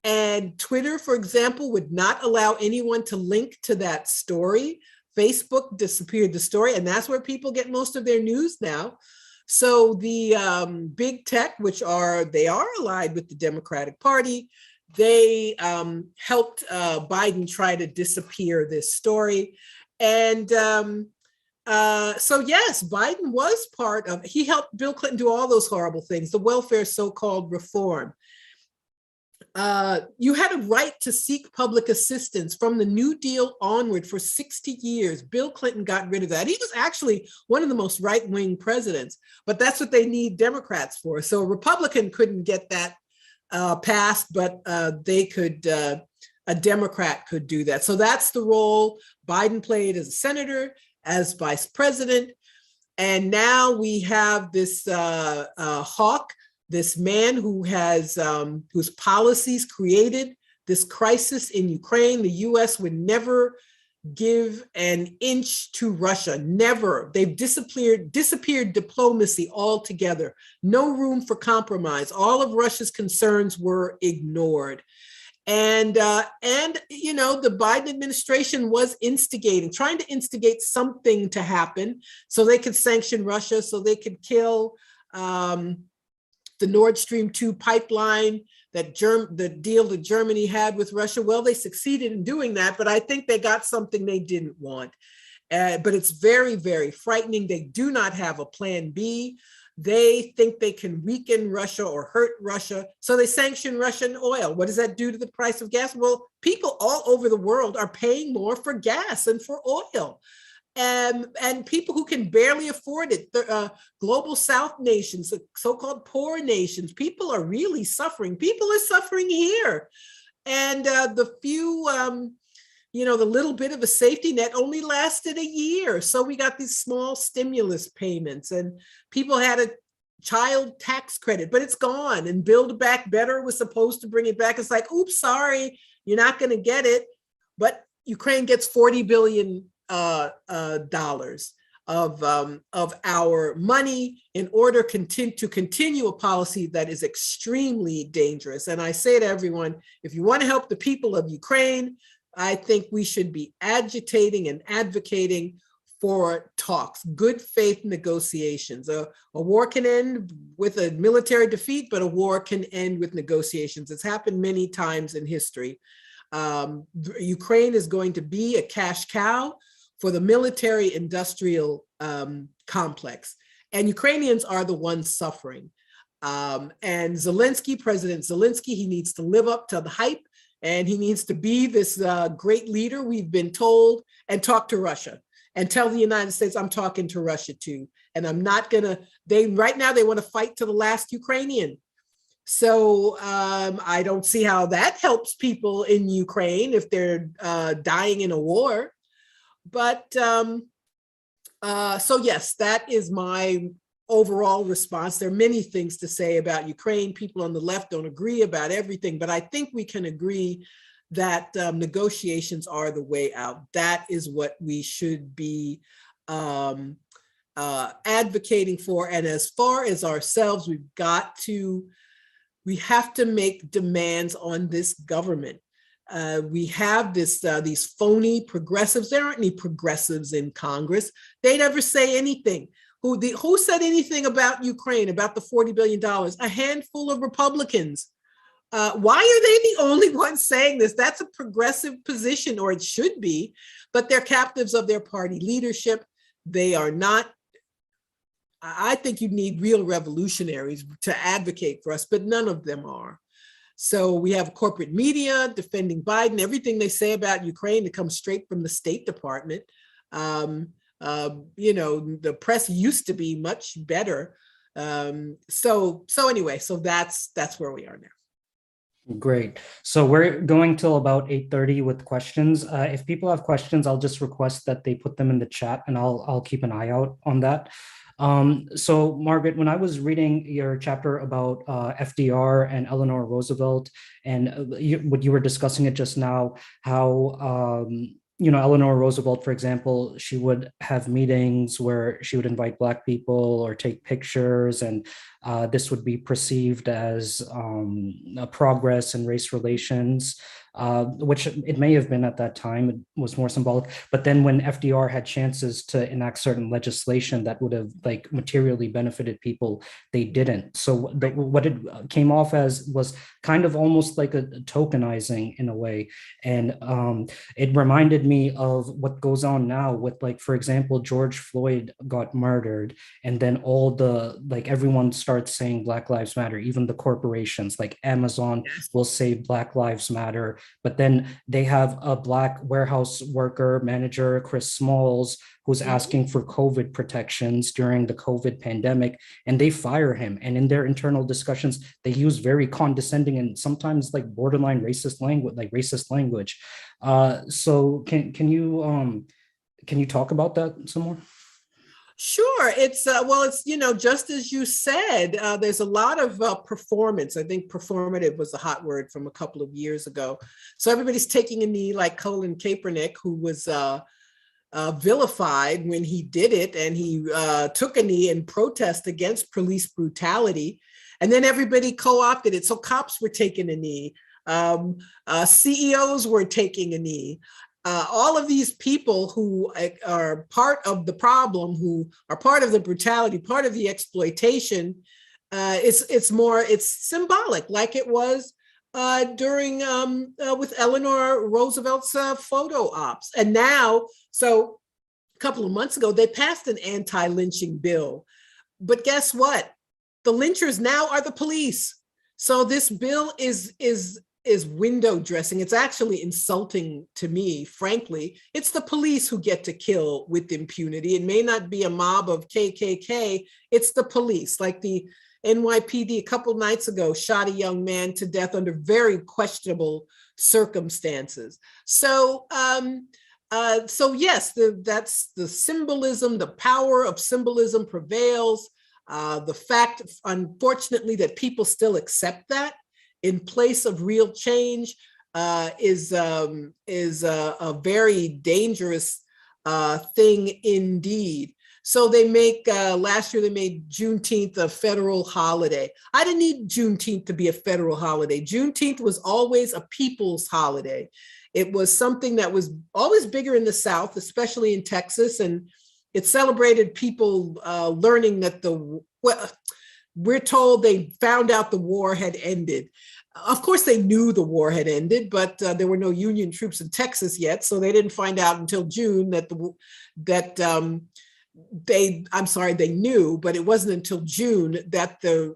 And Twitter, for example, would not allow anyone to link to that story. Facebook disappeared the story, and that's where people get most of their news now. So the big tech, they are allied with the Democratic Party, they helped Biden try to disappear this story. And so yes, Biden was he helped Bill Clinton do all those horrible things, the welfare so-called reform. You had a right to seek public assistance from the New Deal onward for 60 years. Bill Clinton got rid of that. He was actually one of the most right-wing presidents, but that's what they need Democrats for. So a Republican couldn't get that passed, but a Democrat could do that. So that's the role Biden played as a senator, as vice president. And now we have this hawk, this man who has whose policies created this crisis in Ukraine. The US would never give an inch to Russia, never. They've disappeared diplomacy altogether. No room for compromise. All of Russia's concerns were ignored. And the Biden administration was trying to instigate something to happen so they could sanction Russia, so they could kill the Nord Stream 2 pipeline, the deal that Germany had with Russia. Well, they succeeded in doing that, but I think they got something they didn't want. But it's very, very frightening. They do not have a plan B. They think they can weaken Russia or hurt Russia, so they sanction Russian oil. What does that do to the price of gas? Well, people all over the world are paying more for gas than for oil. And people who can barely afford it, the global South nations, the so-called poor nations, people are really suffering. People are suffering here. And the little bit of a safety net only lasted a year. So we got these small stimulus payments, and people had a child tax credit, but it's gone. And Build Back Better was supposed to bring it back. It's like, oops, sorry, you're not going to get it. But Ukraine gets $40 billion dollars of our money in order to continue a policy that is extremely dangerous. And I say to everyone, if you want to help the people of Ukraine, I think we should be agitating and advocating for talks, good faith negotiations. A war can end with a military defeat, but a war can end with negotiations. It's happened many times in history. Ukraine is going to be a cash cow for the military industrial complex. And Ukrainians are the ones suffering. And President Zelensky, he needs to live up to the hype, and he needs to be this great leader, we've been told, and talk to Russia and tell the United States, I'm talking to Russia too. And I'm not right now they want to fight to the last Ukrainian. So I don't see how that helps people in Ukraine if they're dying in a war. But so yes, that is my overall response. There are many things to say about Ukraine. People on the left don't agree about everything, but I think we can agree that negotiations are the way out. That is what we should be advocating for. And as far as ourselves, we have to make demands on this government. We have these phony progressives. There aren't any progressives in Congress. They never say anything. Who said anything about Ukraine, about the $40 billion? A handful of Republicans. Why are they the only ones saying this? That's a progressive position, or it should be, but they're captives of their party leadership. They are not. I think you need real revolutionaries to advocate for us, but none of them are. So we have corporate media defending Biden. Everything they say about Ukraine, it comes straight from the State Department. The press used to be much better. So anyway, so that's where we are now. Great. So we're going till about 8:30 with questions. If people have questions, I'll just request that they put them in the chat, and I'll keep an eye out on that. So Margaret, when I was reading your chapter about FDR and Eleanor Roosevelt, and what you were discussing it just now, how Eleanor Roosevelt, for example, she would have meetings where she would invite Black people or take pictures, and this would be perceived as a progress in race relations, which it may have been at that time. It was more symbolic. But then when FDR had chances to enact certain legislation that would have like materially benefited people, they didn't. So what it came off as was kind of almost like a tokenizing in a way. And it reminded me of what goes on now with, like, for example, George Floyd got murdered, and then all the, like, everyone starts saying Black Lives Matter, even the corporations like Amazon will say Black Lives Matter, but then they have a Black warehouse worker manager, Chris Smalls, who's asking for COVID protections during the COVID pandemic, and they fire him. And in their internal discussions, they use very condescending and sometimes like borderline racist language. So can you talk about that some more? Sure. It's just as you said, there's a lot of performance. I think performative was a hot word from a couple of years ago. So everybody's taking a knee, like Colin Kaepernick, who was vilified when he did it, and he took a knee in protest against police brutality. And then everybody co-opted it. So cops were taking a knee. CEOs were taking a knee. All of these people who are part of the problem, who are part of the brutality, part of the exploitation, it's symbolic, like it was during with Eleanor Roosevelt's photo ops. And now, so a couple of months ago, they passed an anti-lynching bill. But guess what? The lynchers now are the police. So this bill is window dressing. It's actually insulting to me, frankly. It's the police who get to kill with impunity. It may not be a mob of KKK, it's the police. Like the NYPD a couple nights ago shot a young man to death under very questionable circumstances. So yes, that's the symbolism, the power of symbolism prevails. The fact, unfortunately, that people still accept that in place of real change is a very dangerous thing indeed. So they make, last year they made Juneteenth a federal holiday. I didn't need Juneteenth to be a federal holiday. Juneteenth was always a people's holiday. It was something that was always bigger in the South, especially in Texas, and it celebrated people learning that we're told they found out the war had ended. Of course, they knew the war had ended, but there were no Union troops in Texas yet, so they didn't find out until June they knew, but it wasn't until June that the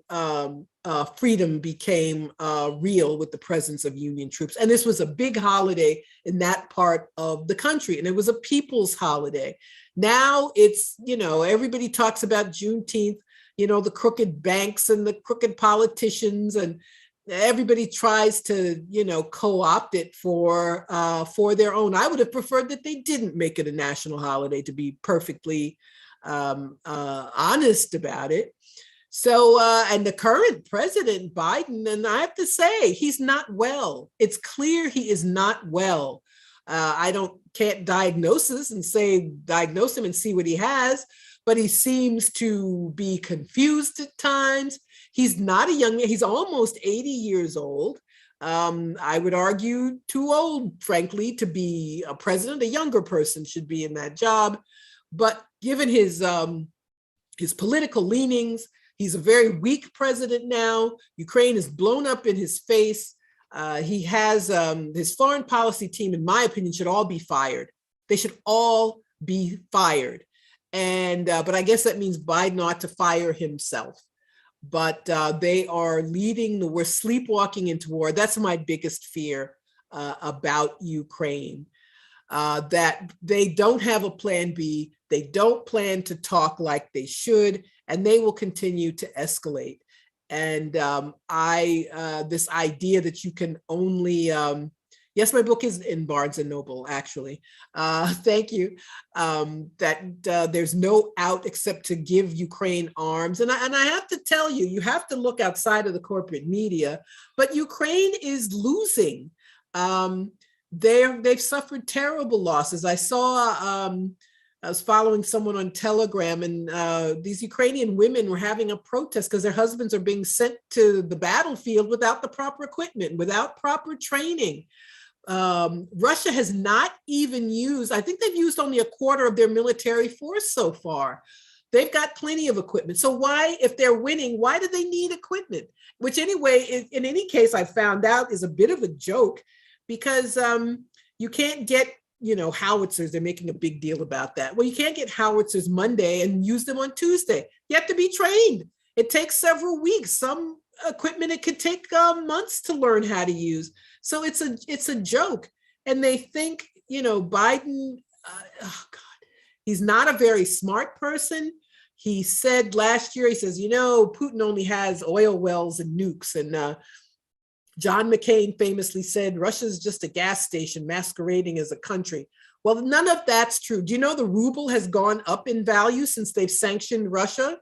freedom became real with the presence of Union troops. And this was a big holiday in that part of the country, and it was a people's holiday. Now it's, everybody talks about Juneteenth, the crooked banks and the crooked politicians, and everybody tries to, co-opt it for their own. I would have preferred that they didn't make it a national holiday, to be perfectly honest about it. So, and the current president, Biden, and I have to say, he's not well. It's clear he is not well. I can't diagnose him and see what he has, but he seems to be confused at times. He's not a young man. He's almost 80 years old. I would argue too old, frankly, to be a president. A younger person should be in that job. But given his political leanings, he's a very weak president now. Ukraine is blown up in his face. He has his foreign policy team, in my opinion, should all be fired. They should all be fired. And but I guess that means Biden ought to fire himself. But they are we're sleepwalking into war. That's my biggest fear about Ukraine. that they don't have a plan B, they don't plan to talk like they should, and they will continue to escalate. And this idea that you can only, yes, my book is in Barnes and Noble, actually. Thank you. There's no out except to give Ukraine arms. And I have to tell you, you have to look outside of the corporate media, but Ukraine is losing. They've suffered terrible losses. I was following someone on Telegram, and these Ukrainian women were having a protest because their husbands are being sent to the battlefield without the proper equipment, without proper training. Russia has not even used, I think they've used only a quarter of their military force so far. They've got plenty of equipment. So why, if they're winning, why do they need equipment? Which anyway, in any case, I found out is a bit of a joke, because you can't get, howitzers. They're making a big deal about that. Well, you can't get howitzers Monday and use them on Tuesday. You have to be trained. It takes several weeks. Some equipment, it could take months to learn how to use. So it's a joke. And they think, Biden, oh God, he's not a very smart person. He said last year, he says, Putin only has oil wells and nukes. And John McCain famously said, Russia's just a gas station masquerading as a country. Well, none of that's true. Do you know the ruble has gone up in value since they've sanctioned Russia?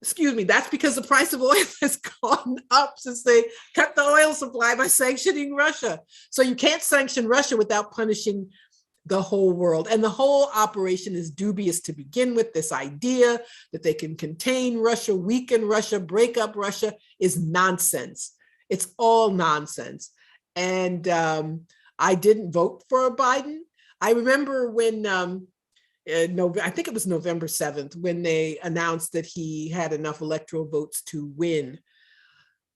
Excuse me, that's because the price of oil has gone up since they cut the oil supply by sanctioning Russia. So you can't sanction Russia without punishing the whole world. And the whole operation is dubious to begin with. This idea that they can contain Russia, weaken Russia, break up Russia is nonsense. It's all nonsense. And I didn't vote for Biden. I remember when, I think it was November 7th, when they announced that he had enough electoral votes to win.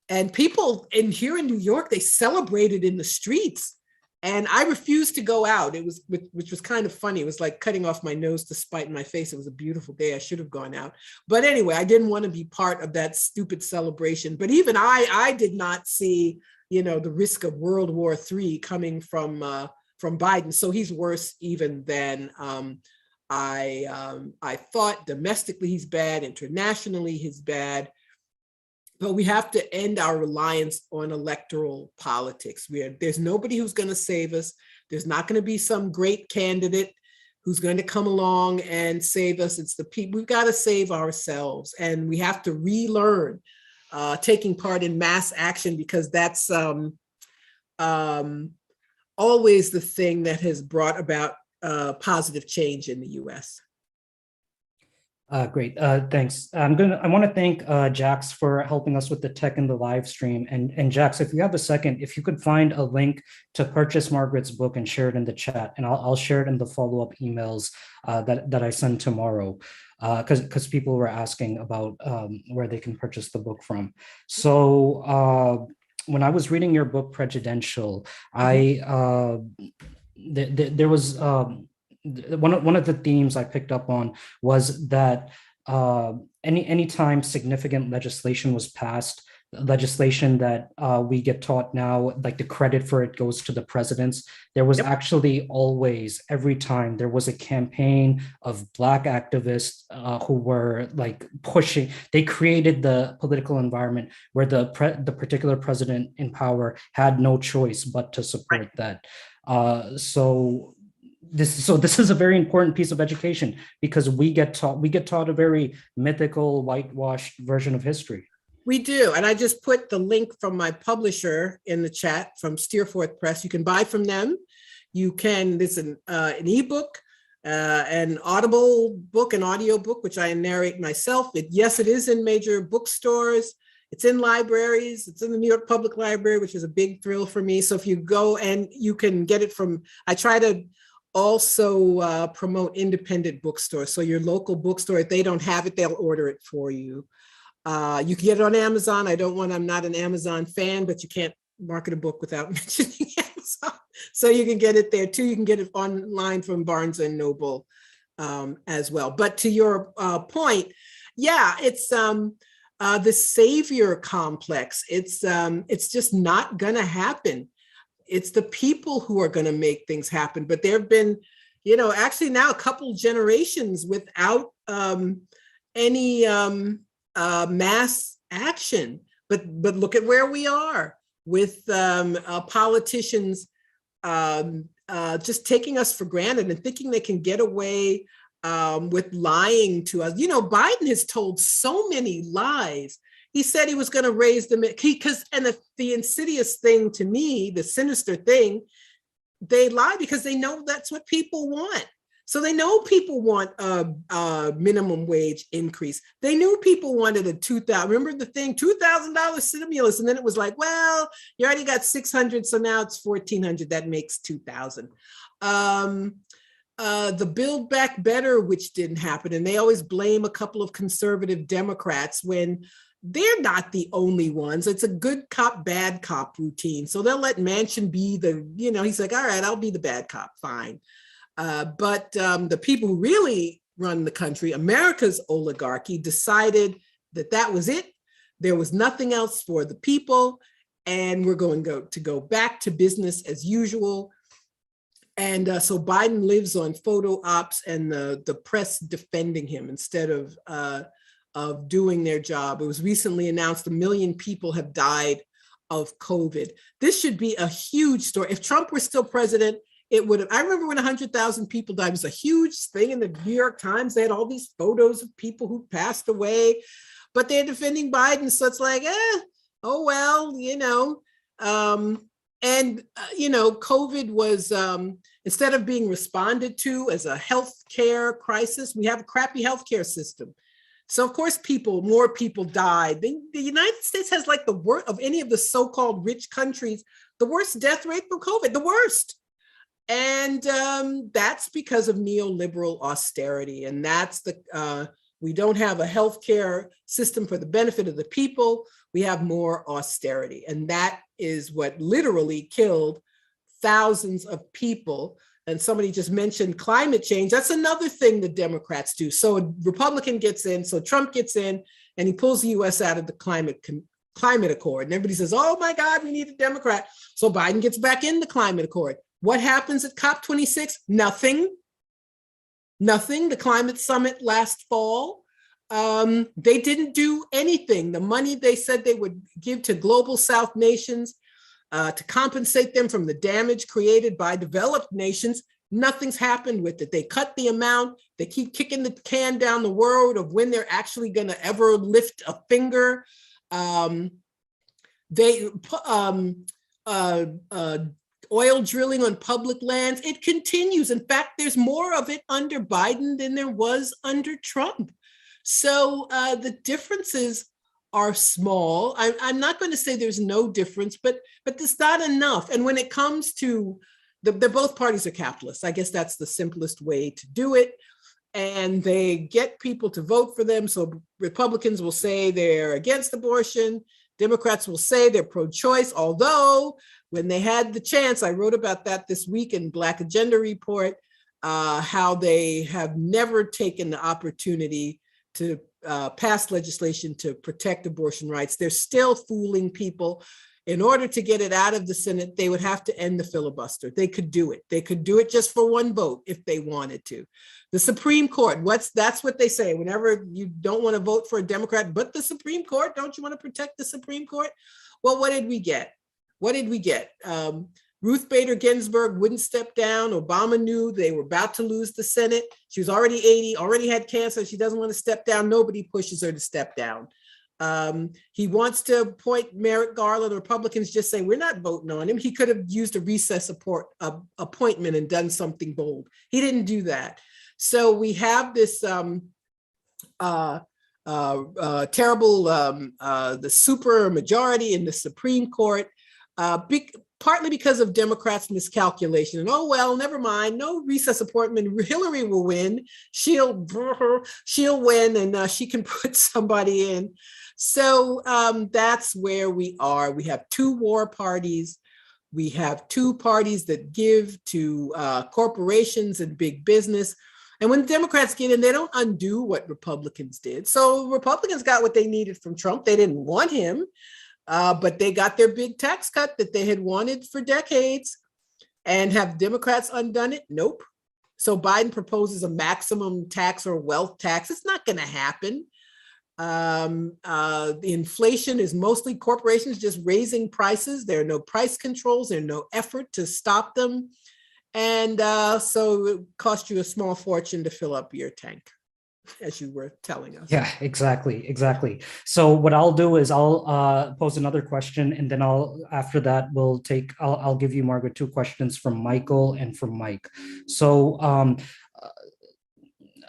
And people here in New York, they celebrated in the streets. And I refused to go out. Which was kind of funny. It was like cutting off my nose to spite in my face. It was a beautiful day. I should have gone out. But anyway, I didn't want to be part of that stupid celebration. But even I did not see, the risk of World War III coming from Biden. So he's worse even than I thought. Domestically, he's bad. Internationally, he's bad. But we have to end our reliance on electoral politics. There's nobody who's going to save us. There's not going to be some great candidate who's going to come along and save us. It's the people. We've got to save ourselves, and we have to relearn taking part in mass action, because that's always the thing that has brought about positive change in the U.S. Great, thanks. I want to thank Jax for helping us with the tech in the live stream. And Jax, if you have a second, if you could find a link to purchase Margaret's book and share it in the chat, and I'll share it in the follow-up emails that I send tomorrow, because people were asking about where they can purchase the book from. So when I was reading your book, Prejudential, there was one of the themes I picked up on was that anytime significant legislation was passed, legislation that we get taught now, like the credit for it goes to the presidents, there was actually always, every time, there was a campaign of Black activists who were like pushing. They created the political environment where the particular president in power had no choice but to support that. So this is a very important piece of education, because we get taught a very mythical, whitewashed version of history. We do. And I just put the link from my publisher in the chat, from Steerforth Press. You can buy from them. There's an ebook, an Audible book, an audio book, which I narrate myself. It is in major bookstores. It's in libraries. It's in the New York Public Library, which is a big thrill for me. So if you go, and you can get it from, I try to also promote independent bookstores. So your local bookstore, if they don't have it, they'll order it for you. You can get it on Amazon. I'm not an Amazon fan, but you can't market a book without mentioning Amazon. So you can get it there too. You can get it online from Barnes and Noble as well. But to your point, it's the savior complex. It's just not gonna happen. it's the people who are going to make things happen. But there have been, actually now a couple generations without any mass action. But look at where we are with politicians just taking us for granted and thinking they can get away with lying to us. Biden has told so many lies. He said he was going to raise them because, and the insidious thing to me, the sinister thing, they lie because they know that's what people want. So they know people want a minimum wage increase. They knew people wanted a remember the thing, $2,000 stimulus. And then it was like, well, you already got 600. So now it's 1,400. That makes 2,000. The Build Back Better, which didn't happen. And they always blame a couple of conservative Democrats when they're not the only ones. It's a good cop, bad cop routine. So they'll let Manchin be he's like, all right, I'll be the bad cop, fine. But the people who really run the country, America's oligarchy, decided that was it. There was nothing else for the people, and we're going to go back to business as usual. And so Biden lives on photo ops and the press defending him instead of doing their job. It was recently announced 1 million people have died of COVID. This should be a huge story. If Trump were still president, it would have. I remember when 100,000 people died. It was a huge thing in the New York Times. They had all these photos of people who passed away, but they're defending Biden. So it's like, oh well, COVID was instead of being responded to as a healthcare crisis, we have a crappy healthcare system. So of course, more people died. The United States has like the worst of any of the so-called rich countries, the worst death rate from COVID, the worst. And that's because of neoliberal austerity. And that's we don't have a healthcare system for the benefit of the people. We have more austerity. And that is what literally killed thousands of people. And somebody just mentioned climate change. That's another thing the Democrats do. So a Republican gets in, so Trump gets in, and he pulls the US out of the climate accord. And everybody says, oh my God, we need a Democrat. So Biden gets back in the climate accord. What happens at COP26? Nothing. The climate summit last fall. They didn't do anything. The money they said they would give to global South nations to compensate them from the damage created by developed nations, nothing's happened with it. They cut the amount. They keep kicking the can down the road of when they're actually going to ever lift a finger. Oil drilling on public lands, it continues. In fact, there's more of it under Biden than there was under Trump. So the differences are small. I'm not going to say there's no difference, but there's not enough. And when it comes to both parties are capitalists. I guess that's the simplest way to do it. And they get people to vote for them. So Republicans will say they're against abortion. Democrats will say they're pro-choice, although when they had the chance, I wrote about that this week in Black Agenda Report, how they have never taken the opportunity to pass legislation to protect abortion rights. They're still fooling people. In order to get it out of the Senate, they would have to end the filibuster. They could do it. They could do it just for one vote if they wanted to. The Supreme Court, that's what they say. Whenever you don't want to vote for a Democrat, but the Supreme Court, don't you want to protect the Supreme Court? Well, what did we get? Ruth Bader Ginsburg wouldn't step down. Obama knew they were about to lose the Senate. She was already 80, already had cancer. She doesn't want to step down. Nobody pushes her to step down. He wants to appoint Merrick Garland. Republicans just say, we're not voting on him. He could have used a recess appointment and done something bold. He didn't do that. So we have this terrible, the super majority in the Supreme Court, partly because of Democrats' miscalculation. And, oh, well, never mind, no recess appointment. Hillary will win. She'll win, and she can put somebody in. So that's where we are. We have two war parties. We have two parties that give to corporations and big business. And when Democrats get in, they don't undo what Republicans did. So Republicans got what they needed from Trump. They didn't want him. But they got their big tax cut that they had wanted for decades. And have Democrats undone it? Nope. So Biden proposes a maximum tax or wealth tax. It's not going to happen. The inflation is mostly corporations just raising prices. There are no price controls. There's no effort to stop them. And so it cost you a small fortune to fill up your tank, as you were telling us. Yeah, exactly. So what I'll do is I'll pose another question, and then after that I'll give you, Margaret, two questions from Michael and from Mike. So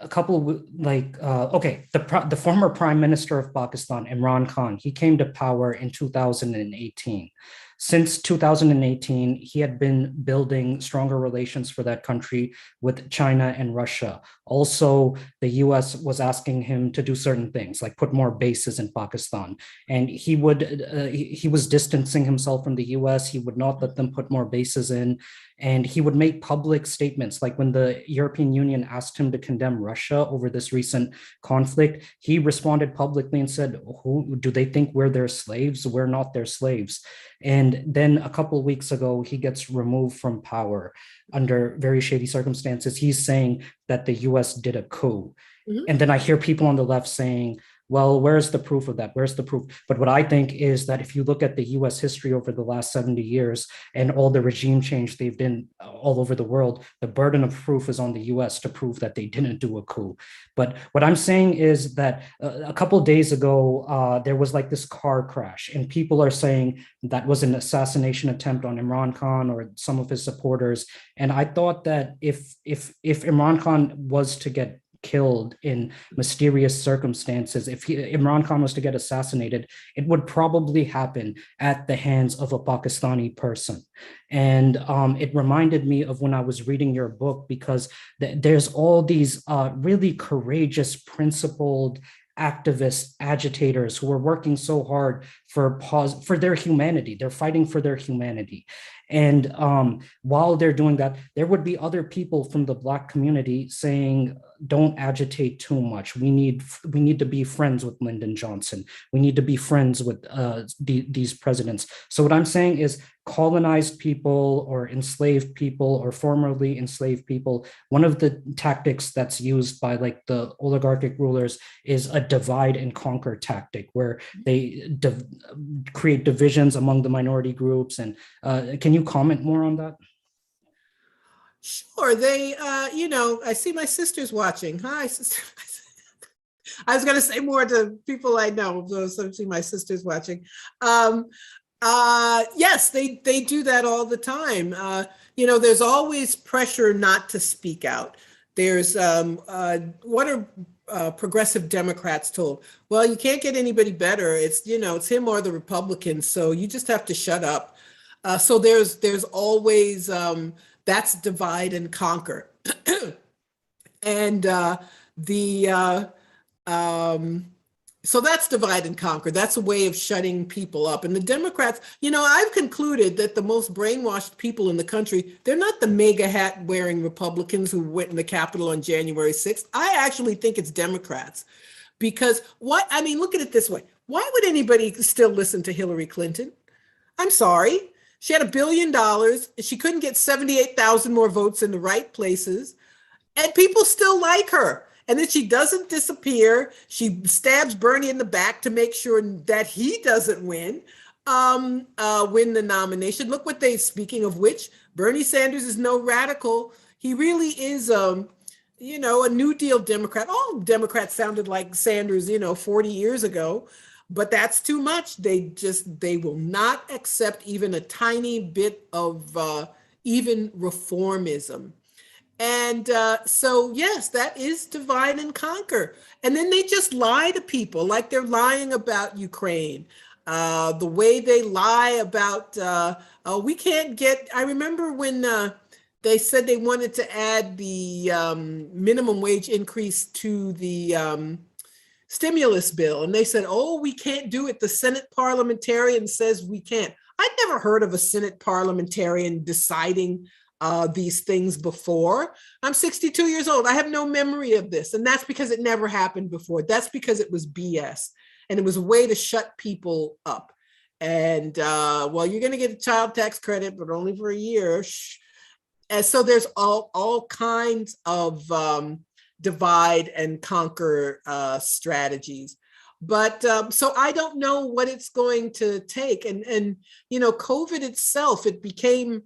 a couple the former Prime Minister of Pakistan, Imran Khan, he came to power in 2018. Since 2018, he had been building stronger relations for that country with China and Russia. Also, the US was asking him to do certain things, like put more bases in Pakistan. And he was distancing himself from the US. He would not let them put more bases in. And he would make public statements, like when the European Union asked him to condemn Russia over this recent conflict, he responded publicly and said, "Who do they think we're their slaves? We're not their slaves." And then a couple of weeks ago, he gets removed from power under very shady circumstances. He's saying that the US did a coup. Mm-hmm. And then I hear people on the left saying, well, where's the proof of that? Where's the proof? But what I think is that if you look at the US history over the last 70 years and all the regime change they've done all over the world, the burden of proof is on the US to prove that they didn't do a coup. But what I'm saying is that a couple of days ago, there was like this car crash, and people are saying that was an assassination attempt on Imran Khan or some of his supporters. And I thought that if Imran Khan was to get killed in mysterious circumstances, if Imran Khan was to get assassinated, it would probably happen at the hands of a Pakistani person. And it reminded me of when I was reading your book, because there's all these really courageous, principled activists, agitators who are working so hard for their humanity. They're fighting for their humanity. And while they're doing that, there would be other people from the Black community saying, don't agitate too much. We need to be friends with Lyndon Johnson. We need to be friends with these presidents. So what I'm saying is, colonized people or enslaved people or formerly enslaved people, one of the tactics that's used by like the oligarchic rulers is a divide and conquer tactic, where they create divisions among the minority groups. And can you comment more on that? Sure. They, I see my sister's watching. Hi, sister. I was going to say more to people I know, so I see my sister's watching. Yes, they do that all the time. There's always pressure not to speak out. There's what are progressive Democrats told? Well, you can't get anybody better. It's him or the Republicans. So you just have to shut up. So there's always that's divide and conquer, and so that's divide and conquer. That's a way of shutting people up. And the Democrats, I've concluded that the most brainwashed people in the country, they're not the mega hat wearing Republicans who went in the Capitol on January 6th. I actually think it's Democrats. Because look at it this way. Why would anybody still listen to Hillary Clinton? I'm sorry. She had $1 billion. She couldn't get 78,000 more votes in the right places. And people still like her. And then she doesn't disappear. She stabs Bernie in the back to make sure that he doesn't win the nomination. Look what speaking of which, Bernie Sanders is no radical. He really is, a New Deal Democrat. All Democrats sounded like Sanders, 40 years ago, but that's too much. They will not accept even a tiny bit of even reformism. And so, yes, that is divide and conquer. And then they just lie to people, like they're lying about Ukraine. The way they lie about, we can't get, I remember when they said they wanted to add the minimum wage increase to the stimulus bill. And they said, we can't do it. The Senate parliamentarian says we can't. I'd never heard of a Senate parliamentarian deciding these things before. I'm 62 years old. I have no memory of this. And that's because it never happened before. That's because it was BS. And it was a way to shut people up. And well, you're going to get a child tax credit, but only for a year. And so there's all kinds of divide and conquer strategies. But so I don't know what it's going to take. And COVID itself, it became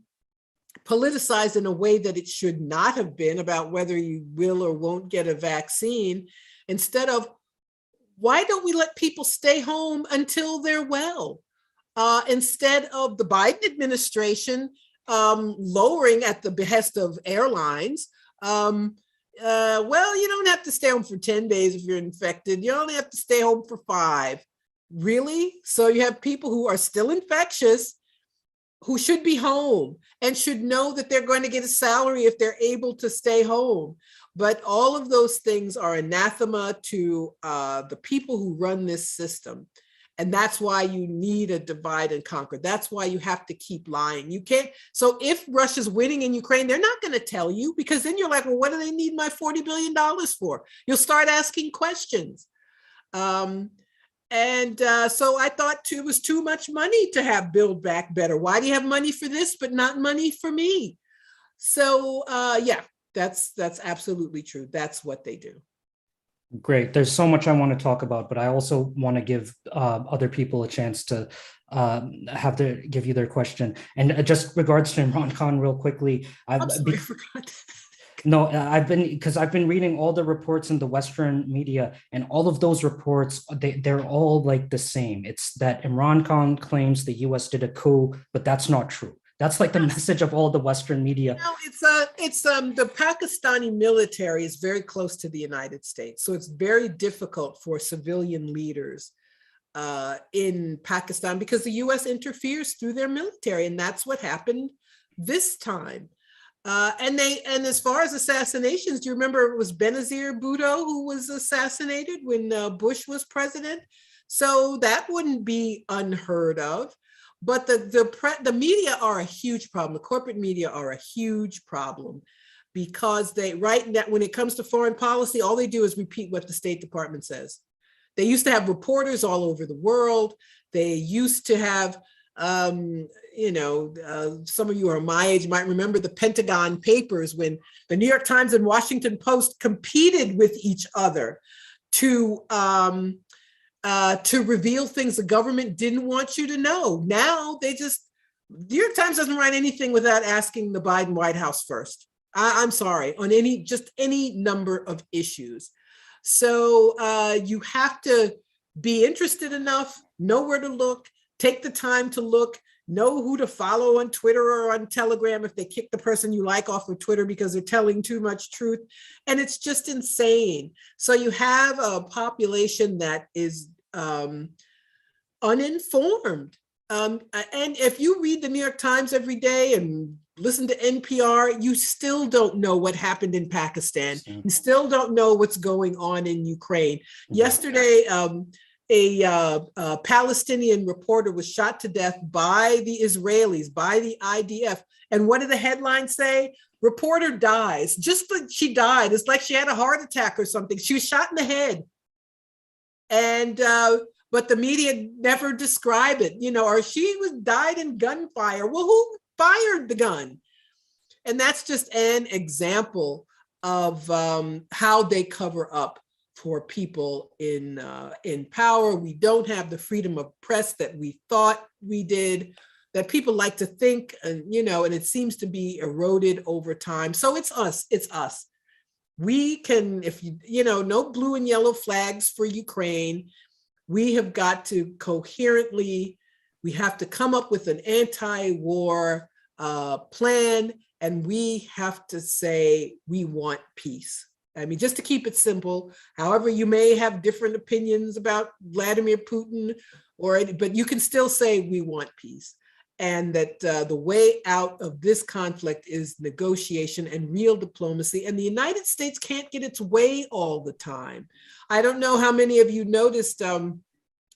politicized in a way that it should not have been, about whether you will or won't get a vaccine, instead of, why don't we let people stay home until they're well? Instead of the Biden administration lowering at the behest of airlines, well, you don't have to stay home for 10 days if you're infected. You only have to stay home for 5. Really? So you have people who are still infectious, who should be home and should know that they're going to get a salary if they're able to stay home. But all of those things are anathema to the people who run this system. And that's why you need a divide and conquer. That's why you have to keep lying. You can't. So if Russia's winning in Ukraine, they're not going to tell you, because then you're like, well, what do they need my $40 billion for? You'll start asking questions. So I thought it was too much money to have Build Back Better. Why do you have money for this, but not money for me? So yeah, that's absolutely true. That's what they do. Great. There's so much I want to talk about, but I also want to give other people a chance to give you their question. And just regards to Imran Khan, real quickly. I'm sorry, I forgot. No, I've been reading all the reports in the Western media, and all of those reports, they're all like the same. It's that Imran Khan claims the U.S. did a coup, but that's not true. That's like the message of all the Western media. No, it's the Pakistani military is very close to the United States, so it's very difficult for civilian leaders in Pakistan, because the U.S. interferes through their military, and that's what happened this time. And as far as assassinations, do you remember it was Benazir Bhutto who was assassinated when Bush was president? So that wouldn't be unheard of. But the media are a huge problem. The corporate media are a huge problem, because when it comes to foreign policy, all they do is repeat what the State Department says. They used to have reporters all over the world. They used to have, some of you are my age might remember the Pentagon Papers, when the New York Times and Washington Post competed with each other to reveal things the government didn't want you to know. Now the New York Times doesn't write anything without asking the Biden White House first. I'm sorry, on any number of issues. So you have to be interested enough, know where to look, take the time to look, know who to follow on Twitter or on Telegram if they kick the person you like off of Twitter because they're telling too much truth. And it's just insane. So you have a population that is uninformed. And if you read the New York Times every day and listen to NPR, you still don't know what happened in Pakistan. You still don't know what's going on in Ukraine. Yesterday, a Palestinian reporter was shot to death by the Israelis, by the IDF. And what did the headlines say? Reporter dies. Just that she died. It's like she had a heart attack or something. She was shot in the head. And but the media never describe it, or she died in gunfire. Well, who fired the gun? And that's just an example of how they cover up for people in power. We don't have the freedom of press that we thought we did, that people like to think, and it seems to be eroded over time. So it's us. We can, no blue and yellow flags for Ukraine. We have got to we have to come up with an anti-war plan, and we have to say we want peace. I mean, just to keep it simple, however, you may have different opinions about Vladimir Putin, but you can still say we want peace. And that the way out of this conflict is negotiation and real diplomacy. And the United States can't get its way all the time. I don't know how many of you noticed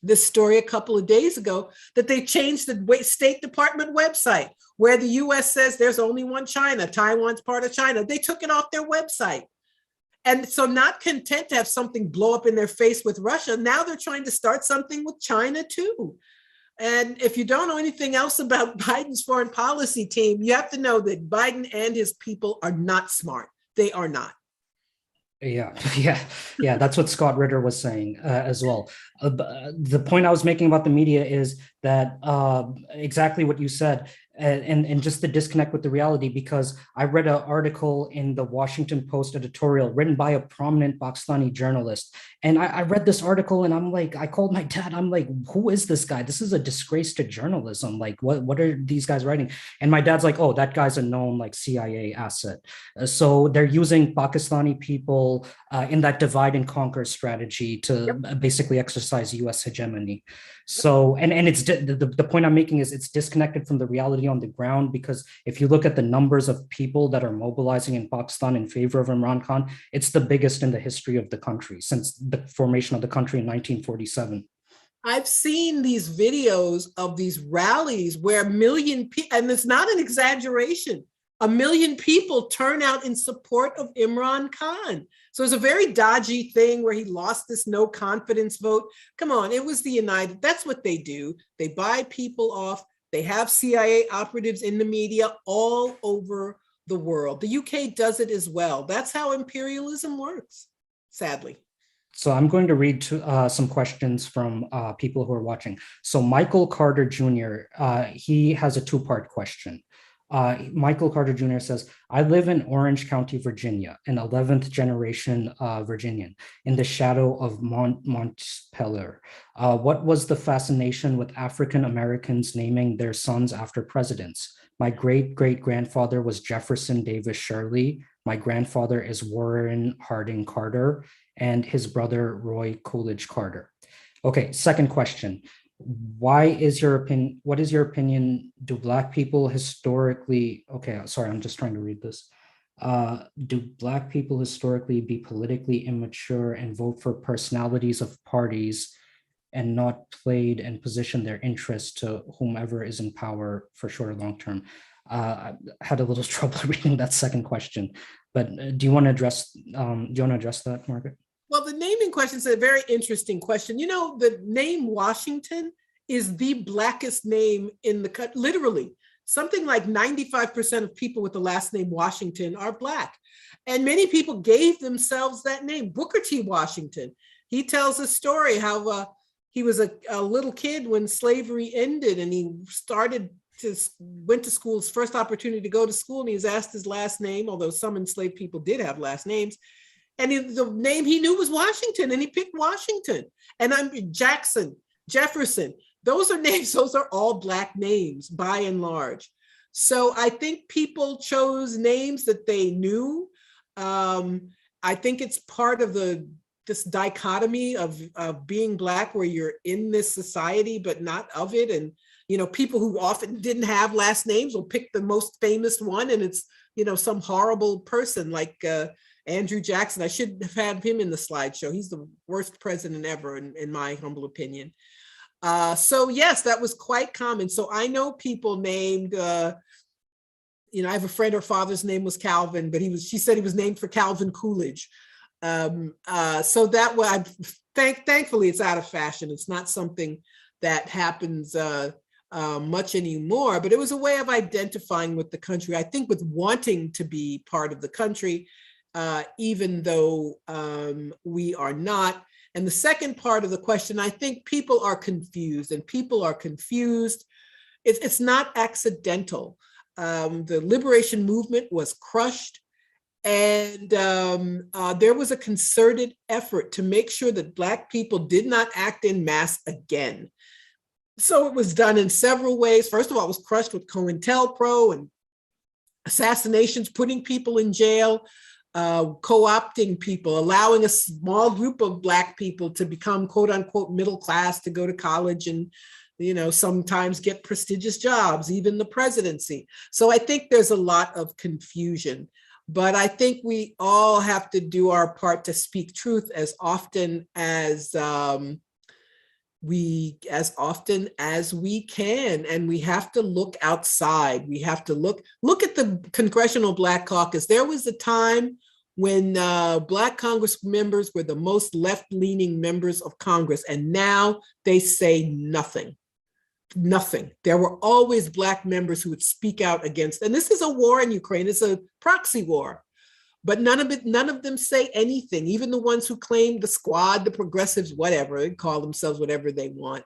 this story a couple of days ago, that they changed the State Department website, where the US says there's only one China, Taiwan's part of China. They took it off their website. And so, not content to have something blow up in their face with Russia, now they're trying to start something with China too. And if you don't know anything else about Biden's foreign policy team, you have to know that Biden and his people are not smart. They are not. Yeah, yeah. That's what Scott Ritter was saying as well. The point I was making about the media is that exactly what you said, and just the disconnect with the reality. Because I read an article in the Washington Post editorial written by a prominent Pakistani journalist, and I read this article, and I'm like, I called my dad. I'm like, who is this guy? This is a disgrace to journalism. Like, what are these guys writing? And my dad's like, oh, that guy's a known like CIA asset. So they're using Pakistani people in that divide and conquer strategy to basically exercise U.S. hegemony. So, and it's the point I'm making is it's disconnected from the reality on the ground, because if you look at the numbers of people that are mobilizing in Pakistan in favor of Imran Khan, it's the biggest in the history of the country since the formation of the country in 1947. I've seen these videos of these rallies where a million people, and it's not an exaggeration, 1 million people turn out in support of Imran Khan. So it's a very dodgy thing where he lost this no confidence vote. Come on, it was the United. That's what they do. They buy people off. They have CIA operatives in the media all over the world. The UK does it as well. That's how imperialism works, sadly. So I'm going to read some questions from people who are watching. So Michael Carter Jr., he has a two-part question. Michael Carter Jr. says, I live in Orange County, Virginia, an 11th generation Virginian in the shadow of Montpelier. What was the fascination with African Americans naming their sons after presidents? My great-great-grandfather was Jefferson Davis Shirley. My grandfather is Warren Harding Carter, and his brother Roy Coolidge Carter. Okay, second question. What is your opinion? Do Black people historically, okay, sorry, I'm just trying to read this. Do Black people historically be politically immature and vote for personalities of parties and not played and position their interests to whomever is in power for short or long term? I had a little trouble reading that second question, but do you want to address that, Margaret? Well, the naming question is a very interesting question. You know, the name Washington is the Blackest name in the country, literally. Something like 95% of people with the last name Washington are Black. And many people gave themselves that name, Booker T. Washington. He tells a story how he was a little kid when slavery ended, and he went to school, his first opportunity to go to school, and he was asked his last name, although some enslaved people did have last names. And the name he knew was Washington, and he picked Washington. And I'm Jackson, Jefferson. Those are names, those are all Black names by and large. So I think people chose names that they knew. I think it's part of this dichotomy of being Black, where you're in this society, but not of it. And, you know, people who often didn't have last names will pick the most famous one, and it's, you know, some horrible person like Andrew Jackson. I should have had him in the slideshow. He's the worst president ever, in my humble opinion. So yes, that was quite common. So I know people named, you know, I have a friend, her father's name was Calvin, but she said he was named for Calvin Coolidge. So that way, thankfully it's out of fashion. It's not something that happens much anymore, but it was a way of identifying with the country. I think with wanting to be part of the country, even though we are not. And the second part of the question, I think people are confused, and people are confused. It's not accidental. The liberation movement was crushed, and there was a concerted effort to make sure that Black people did not act in mass again. So it was done in several ways. First of all, it was crushed with COINTELPRO and assassinations, putting people in jail, co-opting people, allowing a small group of Black people to become quote unquote middle class, to go to college and, you know, sometimes get prestigious jobs, even the presidency. So I think there's a lot of confusion, but I think we all have to do our part to speak truth as often as we can, and we have to look outside. We have to look at the Congressional Black Caucus. There was a time when Black Congress members were the most left-leaning members of Congress, and now they say nothing. nothing. There were always Black members who would speak out against, and this is a war in Ukraine, it's a proxy war, but none of them say anything. Even the ones who claim the squad, the progressives, whatever, they call themselves whatever they want.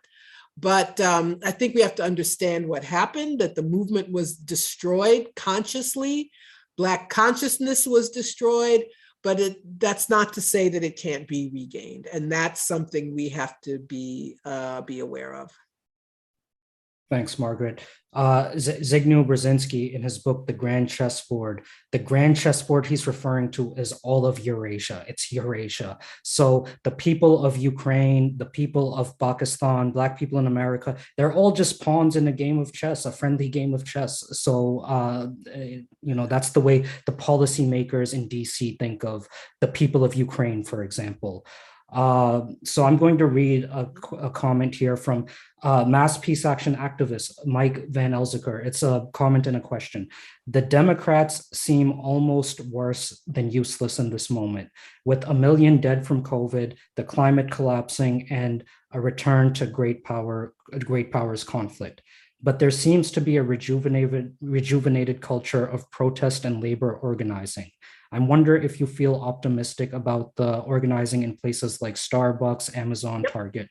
But I think we have to understand what happened, that the movement was destroyed consciously. Black consciousness was destroyed, but that's not to say that it can't be regained. And that's something we have to be aware of. Thanks, Margaret. Zygmunt Brzezinski, in his book, The Grand Chessboard, he's referring to is all of Eurasia. It's Eurasia. So the people of Ukraine, the people of Pakistan, Black people in America, they're all just pawns in a game of chess, a friendly game of chess. So, that's the way the policymakers in DC think of the people of Ukraine, for example. So I'm going to read a comment here from mass peace action activist Mike Van Elzeker. It's a comment and a question. The Democrats seem almost worse than useless in this moment, with 1 million dead from COVID, the climate collapsing, and a return to great powers conflict. But there seems to be a rejuvenated culture of protest and labor organizing. I wonder if you feel optimistic about the organizing in places like Starbucks, Amazon, Target.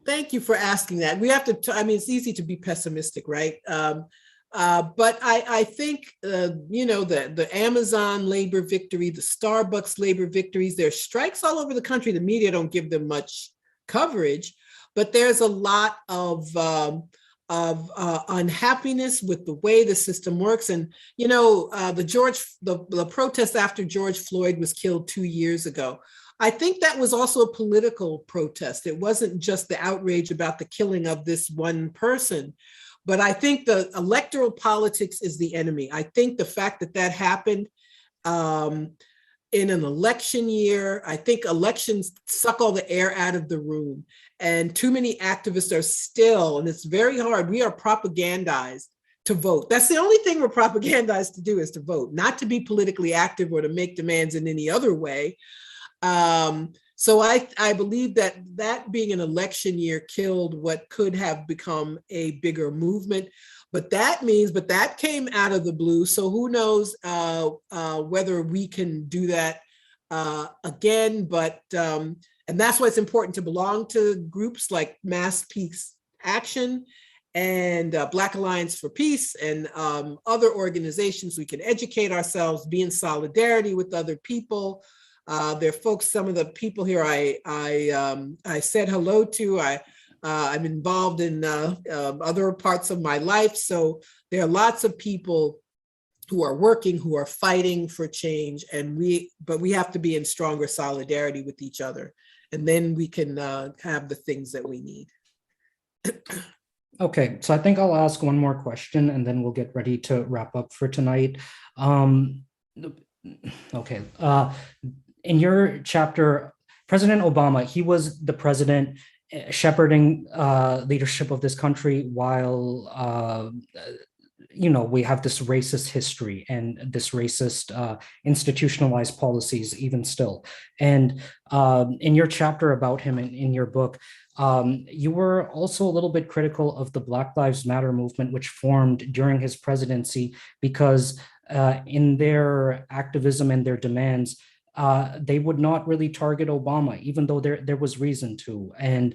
Thank you for asking that. We have to, it's easy to be pessimistic, right? But I think, the Amazon labor victory, the Starbucks labor victories, there's strikes all over the country. The media don't give them much coverage, but there's a lot of unhappiness with the way the system works. And, the protest after George Floyd was killed 2 years ago, I think that was also a political protest. It wasn't just the outrage about the killing of this one person, but I think the electoral politics is the enemy. I think the fact that happened in an election year, I think elections suck all the air out of the room. And too many activists are still, and it's very hard, we are propagandized to vote. That's the only thing we're propagandized to do, is to vote, not to be politically active or to make demands in any other way. So I believe that being an election year killed what could have become a bigger movement. But that came out of the blue. So who knows whether we can do that again. But and that's why it's important to belong to groups like Mass Peace Action and Black Alliance for Peace and other organizations. We can educate ourselves, be in solidarity with other people. There are folks, some of the people here I said hello to. I'm involved in other parts of my life. So there are lots of people who are working, who are fighting for change, but we have to be in stronger solidarity with each other. And then we can have the things that we need. Okay, so I think I'll ask one more question and then we'll get ready to wrap up for tonight. Okay, in your chapter, President Obama, he was the president shepherding leadership of this country while we have this racist history and this racist institutionalized policies even still. And in your chapter about him in your book, you were also a little bit critical of the Black Lives Matter movement, which formed during his presidency, because in their activism and their demands, they would not really target Obama, even though there was reason to. And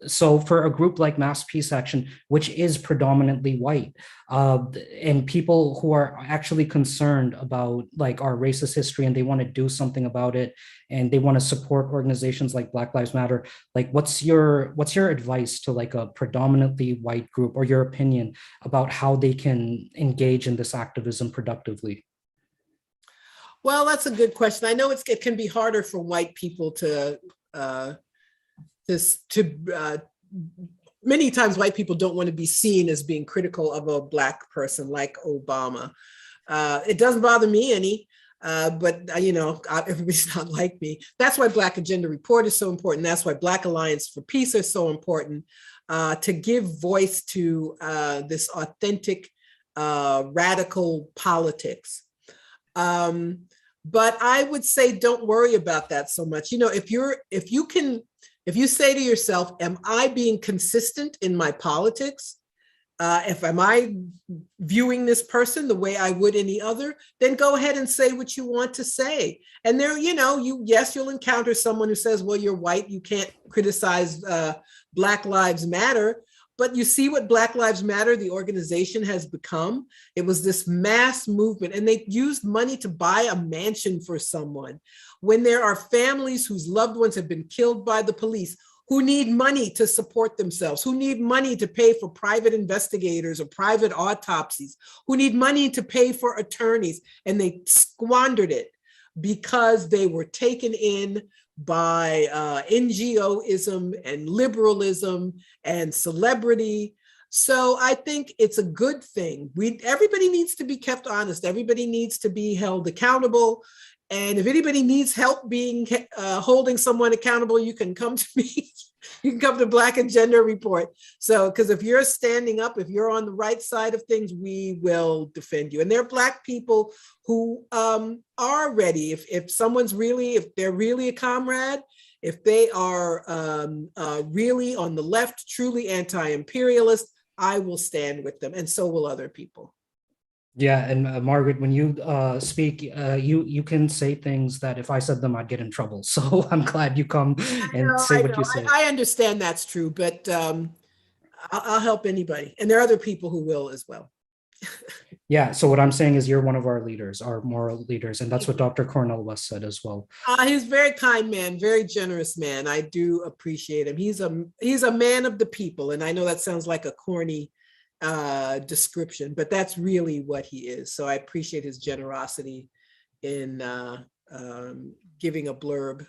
so for a group like Mass Peace Action, which is predominantly white, and people who are actually concerned about like our racist history and they want to do something about it, and they want to support organizations like Black Lives Matter, like what's your advice to like a predominantly white group, or your opinion about how they can engage in this activism productively? Well, that's a good question. I know it can be harder for white people many times white people don't want to be seen as being critical of a Black person like Obama. It doesn't bother me any, but everybody's not like me. That's why Black Agenda Report is so important. That's why Black Alliance for Peace is so important, to give voice to this authentic radical politics. But I would say don't worry about that so much. If you can If you say to yourself, am I being consistent in my politics? Am I viewing this person the way I would any other, then go ahead and say what you want to say. And there, yes, you'll encounter someone who says, well, you're white, you can't criticize Black Lives Matter. But you see what Black Lives Matter, the organization, has become. It was this mass movement, and they used money to buy a mansion for someone. When there are families whose loved ones have been killed by the police, who need money to support themselves, who need money to pay for private investigators or private autopsies, who need money to pay for attorneys, and they squandered it because they were taken in by NGOism and liberalism and celebrity. So I think it's a good thing. Everybody needs to be kept honest. Everybody needs to be held accountable. And if anybody needs help holding someone accountable, you can come to me. You can come to Black Agenda Report. So, because if you're standing up, if you're on the right side of things, we will defend you. And there are Black people who are ready. If they're really a comrade, if they are really on the left, truly anti-imperialist, I will stand with them, and so will other people. Yeah, and Margaret, when you speak, you can say things that if I said them, I'd get in trouble. So I'm glad you come and say what you say. I understand that's true, but I'll help anybody. And there are other people who will as well. Yeah, so what I'm saying is you're one of our leaders, our moral leaders, and that's what Dr. Cornel West said as well. He's a very kind man, very generous man. I do appreciate him. He's a man of the people, and I know that sounds like a corny description, but that's really what he is. So I appreciate his generosity in giving a blurb.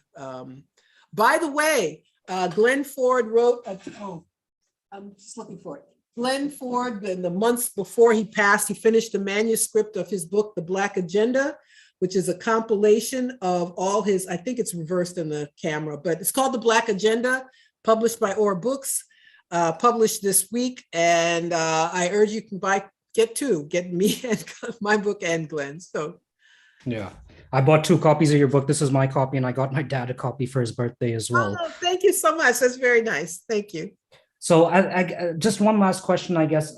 By the way, Glenn Ford wrote, I'm just looking for it. Glenn Ford, in the months before he passed, he finished a manuscript of his book, The Black Agenda, which is a compilation of all his, I think it's reversed in the camera, but it's called The Black Agenda, published by Or Books. Published this week, and I urge you can get me and my book and Glenn's. So, yeah, I bought 2 copies of your book. This is my copy, and I got my dad a copy for his birthday as well. Oh, thank you so much. That's very nice. Thank you. So I just one last question, I guess,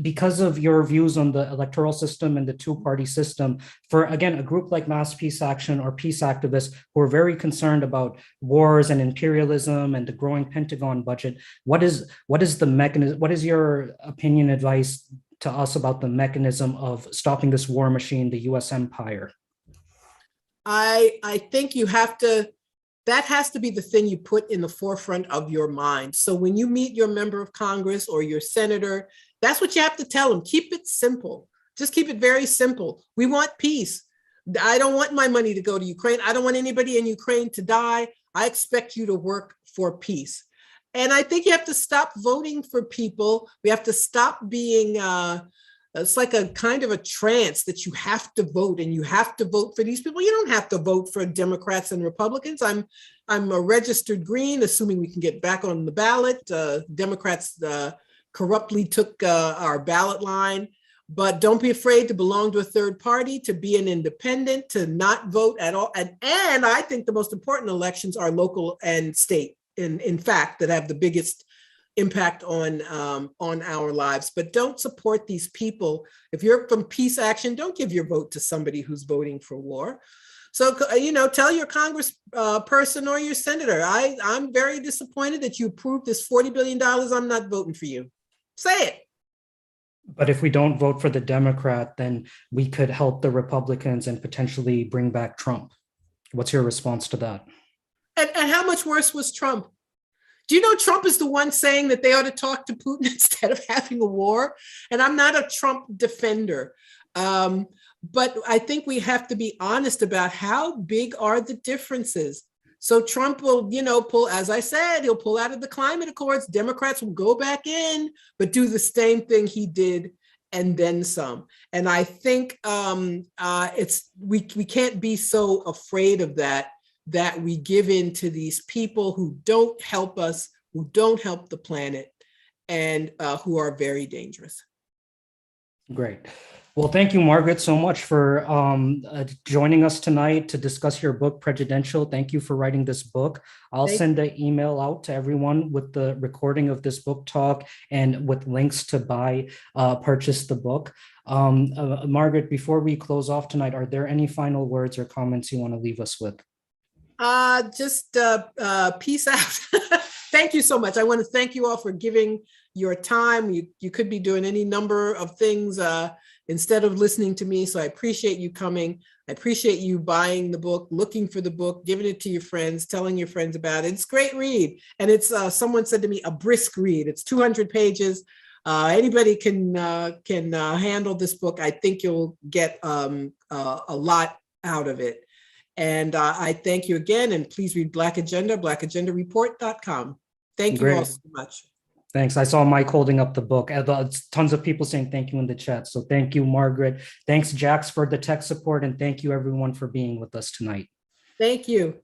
because of your views on the electoral system and the 2-party system, for, again, a group like Mass Peace Action or peace activists who are very concerned about wars and imperialism and the growing Pentagon budget, what is the mechanism? What is your opinion, advice to us about the mechanism of stopping this war machine, the US empire? I think that has to be the thing you put in the forefront of your mind. So when you meet your member of Congress or your senator, that's what you have to tell them. Keep it simple. Just keep it very simple. We want peace. I don't want my money to go to Ukraine. I don't want anybody in Ukraine to die. I expect you to work for peace. And I think you have to stop voting for people. We have to stop being it's like a kind of a trance that you have to vote, and you have to vote for these people. You don't have to vote for Democrats and Republicans. I'm a registered Green, assuming we can get back on the ballot. Democrats corruptly took our ballot line, but don't be afraid to belong to a third party, to be an independent, to not vote at all. And I think the most important elections are local and state, in fact, that have the biggest impact on our lives. But don't support these people. If you're from Peace Action, don't give your vote to somebody who's voting for war. So, tell your Congress person or your senator, I'm very disappointed that you approved this $40 billion. I'm not voting for you. Say it. But if we don't vote for the Democrat, then we could help the Republicans and potentially bring back Trump. What's your response to that? And how much worse was Trump? Do you know Trump is the one saying that they ought to talk to Putin instead of having a war? And I'm not a Trump defender, but I think we have to be honest about how big are the differences. So Trump will, pull, as I said, he'll pull out of the climate accords. Democrats will go back in, but do the same thing he did and then some. And I think we can't be so afraid of that we give in to these people who don't help us, who don't help the planet, and who are very dangerous. Great. Well, thank you, Margaret, so much for joining us tonight to discuss your book, Prejudential. Thank you for writing this book. I'll Thank send an email out to everyone with the recording of this book talk and with links to purchase the book. Margaret, before we close off tonight, are there any final words or comments you want to leave us with? Just peace out. Thank you so much. I want to thank you all for giving your time. You could be doing any number of things instead of listening to me. So I appreciate you coming. I appreciate you buying the book, looking for the book, giving it to your friends, telling your friends about it. It's a great read. And it's, someone said to me, a brisk read. It's 200 pages. Anybody can handle this book. I think you'll get a lot out of it. And I thank you again. And please read Black Agenda, blackagendareport.com. Thank you all so much. Thanks. I saw Mike holding up the book. Tons of people saying thank you in the chat. So thank you, Margaret. Thanks, Jax, for the tech support. And thank you, everyone, for being with us tonight. Thank you.